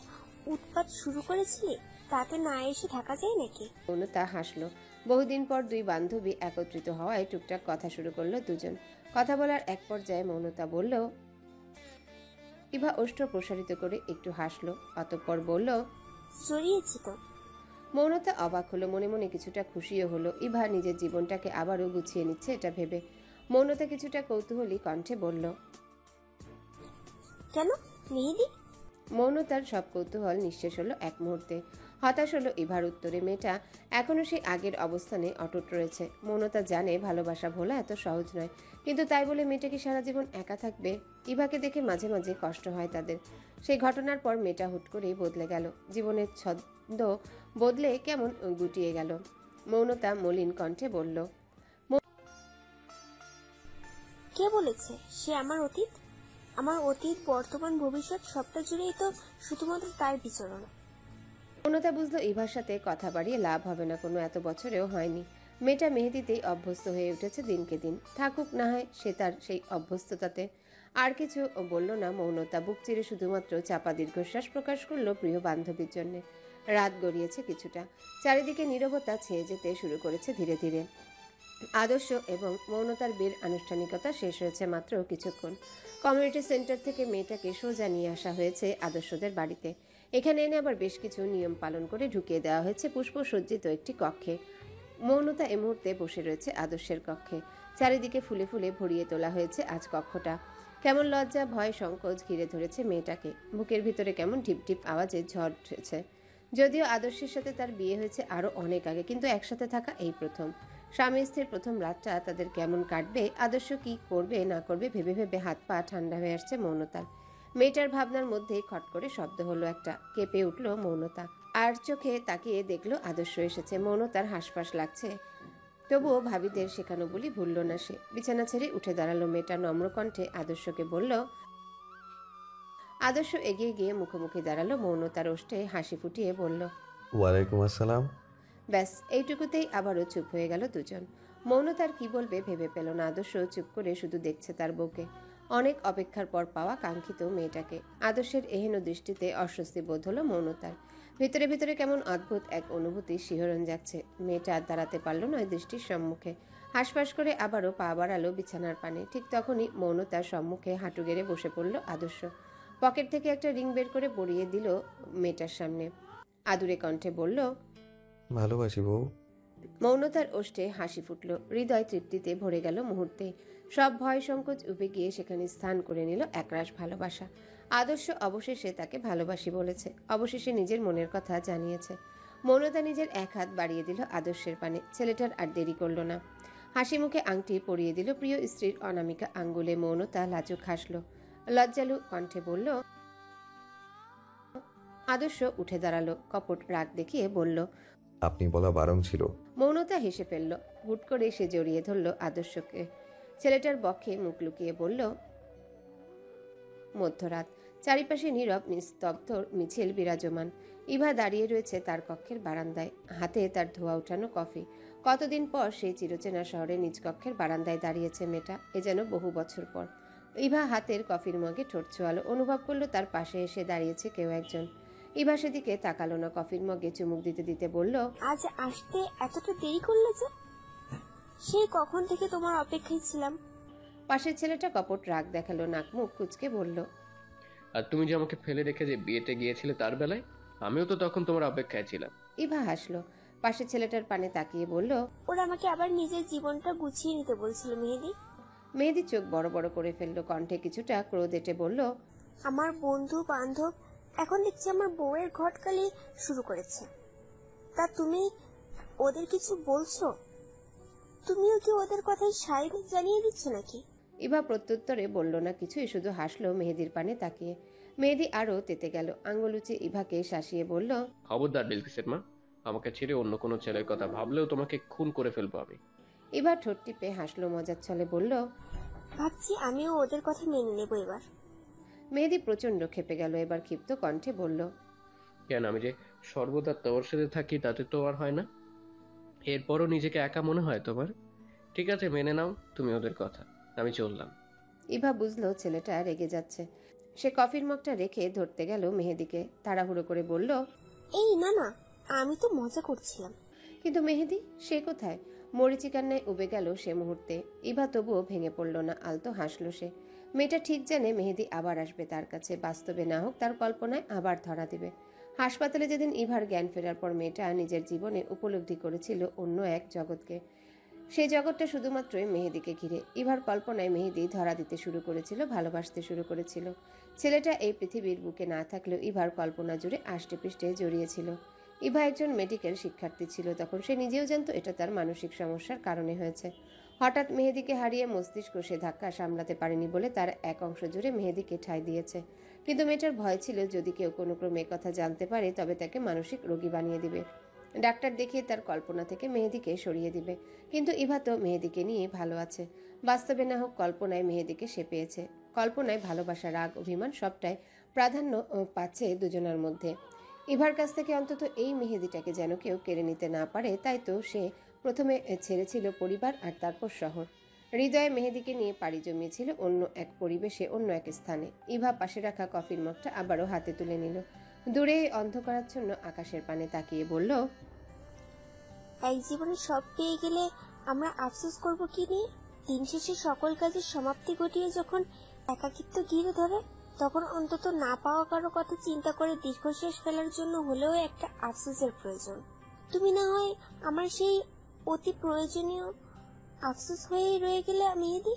S8: উৎপাত শুরু করেছিলি, তাতে না এসে থাকা যায় নাকি?
S2: মৌনতা হাসলো। বহুদিন পর দুই বান্ধবী একত্রিত হওয়ায় টুকটাক কথা শুরু করলো দুজন। কথা বলার এক পর্যায়ে মৌনতা বলল। ইভা ওষ্ঠ প্রসারিত করে একটু হাসলো, অতঃপর বলল,
S8: জড়িয়েছি তো।
S2: মৌনতা অবাক হলো, মনে মনে কিছুটা খুশিও হলো। ইভা নিজের জীবনটাকে আবারও গুছিয়ে নিচ্ছে এটা ভেবে। মৌনতা কিছুটা কৌতূহলী কণ্ঠে বলল,
S8: কেন মেহেদি?
S2: মৌনতার সব কৌতূহল নিঃশেষ হলো এক মুহূর্তে। হতাশ হলো ইভার উত্তরে। মেয়েটা এখনো সেই আগের অবস্থানে অটুট রয়েছে। মৌনতা জানে ভালোবাসা ভোলা এত সহজ নয়, কিন্তু তাই বলে মেয়েটা কি সারা জীবন একা থাকবে? ইভাকে দেখে মাঝে মাঝে কষ্ট হয় তাদের। সেই ঘটনার পর মেয়েটা হুট করেই বদলে গেল, জীবনের ছন্দ বদলে কেমন গুটিয়ে গেল। মৌনতা মলিন কণ্ঠে বলল,
S8: কে বলেছে সে আমার অতীত? আমার অতীত, বর্তমান, ভবিষ্যৎ সবটা জুড়েই তো শুধুমাত্র তার বিচরণ।
S2: মৌনতা বুঝলো ইভার সাথে কথা বাড়িয়ে লাভ হবে না, কোনো এত বছরেও হয়নি। মেয়েটা মেহেদিতেই অভ্যস্ত হয়ে উঠেছে দিনকে দিন, থাকুক না হয় সে তার সেই অভ্যস্ততাতে। আর কিছু বলল না মৌনতা, বুক চিরে শুধুমাত্র চাপা দীর্ঘশ্বাস প্রকাশ করলো প্রিয় বান্ধবীর জন্য। রাত গড়িয়েছে কিছুটা, চারিদিকে নীরবতা ছেয়ে যেতে শুরু করেছে ধীরে ধীরে। আদর্শ এবং মৌনতার বিয়ের আনুষ্ঠানিকতা শেষ হয়েছে মাত্র কিছুক্ষণ। কমিউনিটি সেন্টার থেকে মেয়েটাকে সোজা নিয়ে আসা হয়েছে আদর্শদের বাড়িতে। এখানে এনে আবার বেশ কিছু নিয়ম পালন করে ঢুকিয়ে দেওয়া হয়েছে পুষ্পসজ্জিত একটি কক্ষে। মৌনতা এই মুহূর্তে বসে রয়েছে আদর্শের কক্ষে। চারিদিকে ফুলে ফুলে ভরিয়ে তোলা হয়েছে আজ কক্ষটা। কেমন লজ্জা, ভয়, সংকোচ ঘিরে ধরেছে মেয়েটাকে। বুকের ভিতরে কেমন ঢিপ ঢিপ আওয়াজে ঝড় উঠেছে। যদিও আদর্শের সাথে তার বিয়ে হয়েছে আরো অনেক আগে, কিন্তু একসাথে থাকা এই প্রথম। স্বামী স্ত্রীর প্রথম রাতটা তাদের কেমন কাটবে, আদর্শ কি করবে না করবে ভেবে ভেবে হাত পা ঠান্ডা হয়ে আসছে মৌনতার। মেয়েটার ভাবনার মধ্যেই খট করে শব্দ হলো একটা, কেঁপে উঠল মৌনতা। আর চোখে তাকিয়ে দেখলো আদর্শ এসেছে। মৌনতার হাঁসফাঁস লাগছে, তবুও ভাবিদের শেখানো বলি ভুলল না সে। বিছানা ছেড়ে উঠে দাঁড়ালো মেয়েটা, নম্র কণ্ঠে আদর্শকে বলল। আদর্শ এগিয়ে গিয়ে মুখোমুখি দাঁড়ালো মৌনতার, ওষ্ঠে হাসি ফুটিয়ে বলল,
S6: ওয়ালাইকুম আসসালাম।
S2: ব্যাস এইটুকুতেই আবারও চুপ হয়ে গেল দুজন। মৌনতার কি বলবে ভেবে পেল না। আদর্শ চুপ করে শুধু দেখছে তার বউকে, অনেক অপেক্ষার পর পাওয়া কাঙ্ক্ষিত মেয়েটাকে। আদর্শের এহেন দৃষ্টিতে অস্বস্তি বোধ হলো মৌনতার। ভেতরে ভেতরে কেমন অদ্ভুত এক অনুভূতি শিহরণ যাচ্ছে। মেয়েটা আর দাঁড়াতে পারল না দৃষ্টির সম্মুখে। হাঁসফাঁস করে আবারও পা বাড়ালো বিছানার পানে। ঠিক তখনই মৌনতার সম্মুখে হাঁটু গেড়ে বসে পড়ল আদর্শ। পকেট থেকে একটা রিং বের করে পরিয়ে দিল মেয়েটার সামনে। আদুরে কণ্ঠে বলল,
S6: ভালোবাসি বউ।
S2: মৌনতার ওষ্ঠে হাসি ফুটল। হৃদয় তৃপ্তিতে ভরে গেল মুহূর্তে। সব ভয় সংকোচ উপে গিয়ে সেখানে স্থান করে নিল একরাশ ভালোবাসা। আদর্শ অবশেষে তাকে ভালোবাসি বলেছে, অবশেষে নিজের মনের কথা জানিয়েছে। মৌনতা নিজের এক হাত বাড়িয়ে দিল আদর্শের পানে। ছেলেটার আর দেরি করল না। হাসি মুখে আংটি পরিয়ে দিল প্রিয় স্ত্রীর অনামিকা আঙ্গুলে। মৌনতা লাজুক হাসল, লজ্জালু কণ্ঠে বলল। আদর্শ উঠে দাঁড়ালো, কপট রাগ দেখিয়ে বলল,
S6: আপনি বলা বারণ ছিল।
S2: মৌনতা হেসে ফেলল। হুট করে সে জড়িয়ে ধরল আদর্শকে। ছেলেটার বক্ষে মুখ লুকিয়ে বলল, মধ্যরাত, চারিপাশে নীরব নিস্তব্ধ মিছিল বিরাজমান। ইভা দাঁড়িয়ে রয়েছে তার কক্ষের বারান্দায়, হাতে তার ধোয়া উঠানো কফি। কতদিন পর সেই চিরচেনা শহরে নিজ কক্ষের বারান্দায় দাঁড়িয়েছে মেয়েটা, এ যেন বহু বছর পর। ইভা হাতের কফির মগে ঠোঁট ছোঁয়ালো, অনুভব করলো তার পাশে এসে দাঁড়িয়েছে কেউ একজন। ইভা সেদিকে তাকালো না, কফির মগে চুমুক দিতে দিতে বলল,
S8: আজ আসতে এতটা দেরি করলে যে? সেই কখন থেকে তোমার অপেক্ষায় ছিলাম।
S2: পাশের ছেলেটা কপট রাগ দেখালো, নাক মুখ কুচকে বলল,
S7: আর তুমি যে আমাকে ফেলে রেখে যে বিয়েতে গিয়েছিলে তার বেলায় আমিও তো তখন তোমার অপেক্ষায় ছিলাম।
S2: ইভা হাসলো, পাশের ছেলেটার পানে তাকিয়ে বলল,
S8: ওরা আমাকে আবার নিজের জীবনটা গুছিয়ে নিতে বলছিল মেহেদি।
S2: মেহেদি চোখ বড় বড় করে ফেললো, কণ্ঠে কিছুটা ক্রোধ এঁটে বলল,
S8: আমার বন্ধু বান্ধব এখন দেখছি আমার বউয়ের ঘটকালি শুরু করেছে। তা তুমি ওদের কিছু বলছো? তুমিও কি ওদের কথায় সায় জানিয়ে দিচ্ছ নাকি?
S2: ইভা প্রত্যুত্তরে বলল না কিছুই, শুধু হাসলো মেহেদির পানে তাকিয়ে। মেহেদি আরো তেতে গেল, আঙ্গুল উঁচে ইভাকে শাসিয়ে বলল,
S7: খবরদার বিলকিসের মা, আমাকে ছেড়ে অন্য কোনো ছেলের কথা ভাবলেও তোমাকে খুন করে ফেলবো আমি।
S2: ইভা ঠোঁট টিপে হাসলো মজার ছলে বলল,
S8: ভাবছি আমিও ওদের কথা মেনে নেবো এবার।
S2: মেহেদি প্রচন্ড ক্ষেপে গেল, এবার ক্ষিপ্ত কণ্ঠে বলল,
S7: কেন আমি যে সর্বদা তোর সাথে থাকি তাতে তো আর হয় না? এরপরও নিজেকে একা মনে হয় তোমার? ঠিক আছে, মেনে নাও তুমি ওদের কথা, আমি চললাম।
S2: ইভা বুঝলো ছেলেটা রেগে যাচ্ছে। সে কফির মগটা রেখে ধরতে গেল মেহেদিকে, তাড়াহুড়ো করে বলল,
S8: এই না না, আমি তো মজা করছিলাম।
S2: কিন্তু মেহেদি সে কোথায়? মরিচিকার ন্যায় উবে গেল সে মুহূর্তে। ইভা তবুও ভেঙে পড়ল না, আলতো হাসলো সে। মেয়েটা ঠিক জানে মেহেদি আবার আসবে তার কাছে, বাস্তবে না হোক তার কল্পনায় আবার ধরা দিবে। হাসপাতালে যেদিন ইভার জ্ঞান ফেরার পর মেয়েটা নিজের জীবনে উপলব্ধি করেছিল অন্য এক জগৎকে। সেই জগৎটা শুধুমাত্রই মেহেদিকে ঘিরে। ইভার কল্পনায় মেহেদি ধরা দিতে শুরু করেছিল, ভালোবাসতে শুরু করেছিল। ছেলেটা এই পৃথিবীর বুকে না থাকলেও ইভার কল্পনা জুড়ে আষ্টে পৃষ্ঠে জড়িয়েছিল। ইভা একজন মেডিকেল শিক্ষার্থী ছিল তখন, সে নিজেও জানতো এটা তার মানসিক সমস্যার কারণে হয়েছে। হঠাৎ মেহেদিকে হারিয়ে মস্তিষ্ক সে ধাক্কা সামলাতে পারেনি বলে তার এক অংশ জুড়ে মেহেদিকে ঠাঁই দিয়েছে। কিন্তু মেয়েটার ভয় ছিল যদি কেউ কোনো ক্রমে কথা জানতে পারে তবে তাকে মানসিক রোগী বানিয়ে দিবে, ডাক্তার দেখিয়ে তার কল্পনা থেকে মেহেদিকে সরিয়ে দিবে। কিন্তু ইভা তো মেহেদিকে নিয়ে ভালো আছে, বাস্তবে না হোক কল্পনায় মেহেদিকে সে পেয়েছে। কল্পনায় ভালোবাসা, রাগ, অভিমান সবটাই প্রাধান্য পাচ্ছে দুজনের মধ্যে। ইভার কাছ থেকে অন্তত এই মেহেদিটাকে যেন কেউ কেড়ে নিতে না পারে, তাই তো সে প্রথমে ছেড়েছিল পরিবার আর তারপর শহর। হৃদয়ে মেহেদিকে নিয়ে পাড়ি জমিয়েছিল অন্য এক পরিবেশে, অন্য এক স্থানে। ইভা পাশে রাখা কফির মগটা আবারও হাতে তুলে নিল, দূরে অন্ধকারাচ্ছন্ন আকাশের পানে তাকিয়ে বলল,
S8: এক জীবনে সব পেয়ে গেলে আমরা আফসোস করব কি নিয়ে? দিন শেষে সকল কাজের সমাপ্তি ঘটিয়ে যখন একাকিত্ব ঘিরে ধরে, তখন অন্তত না পাওয়া কারো কথা চিন্তা করে দীর্ঘশ্বাস ফেলার জন্য হলেও একটা আফসোসের প্রয়োজন। তুমি না হয় আমার সেই অতি প্রয়োজনীয় আফসোস হয়েই রয়ে গেলে মেহেদি।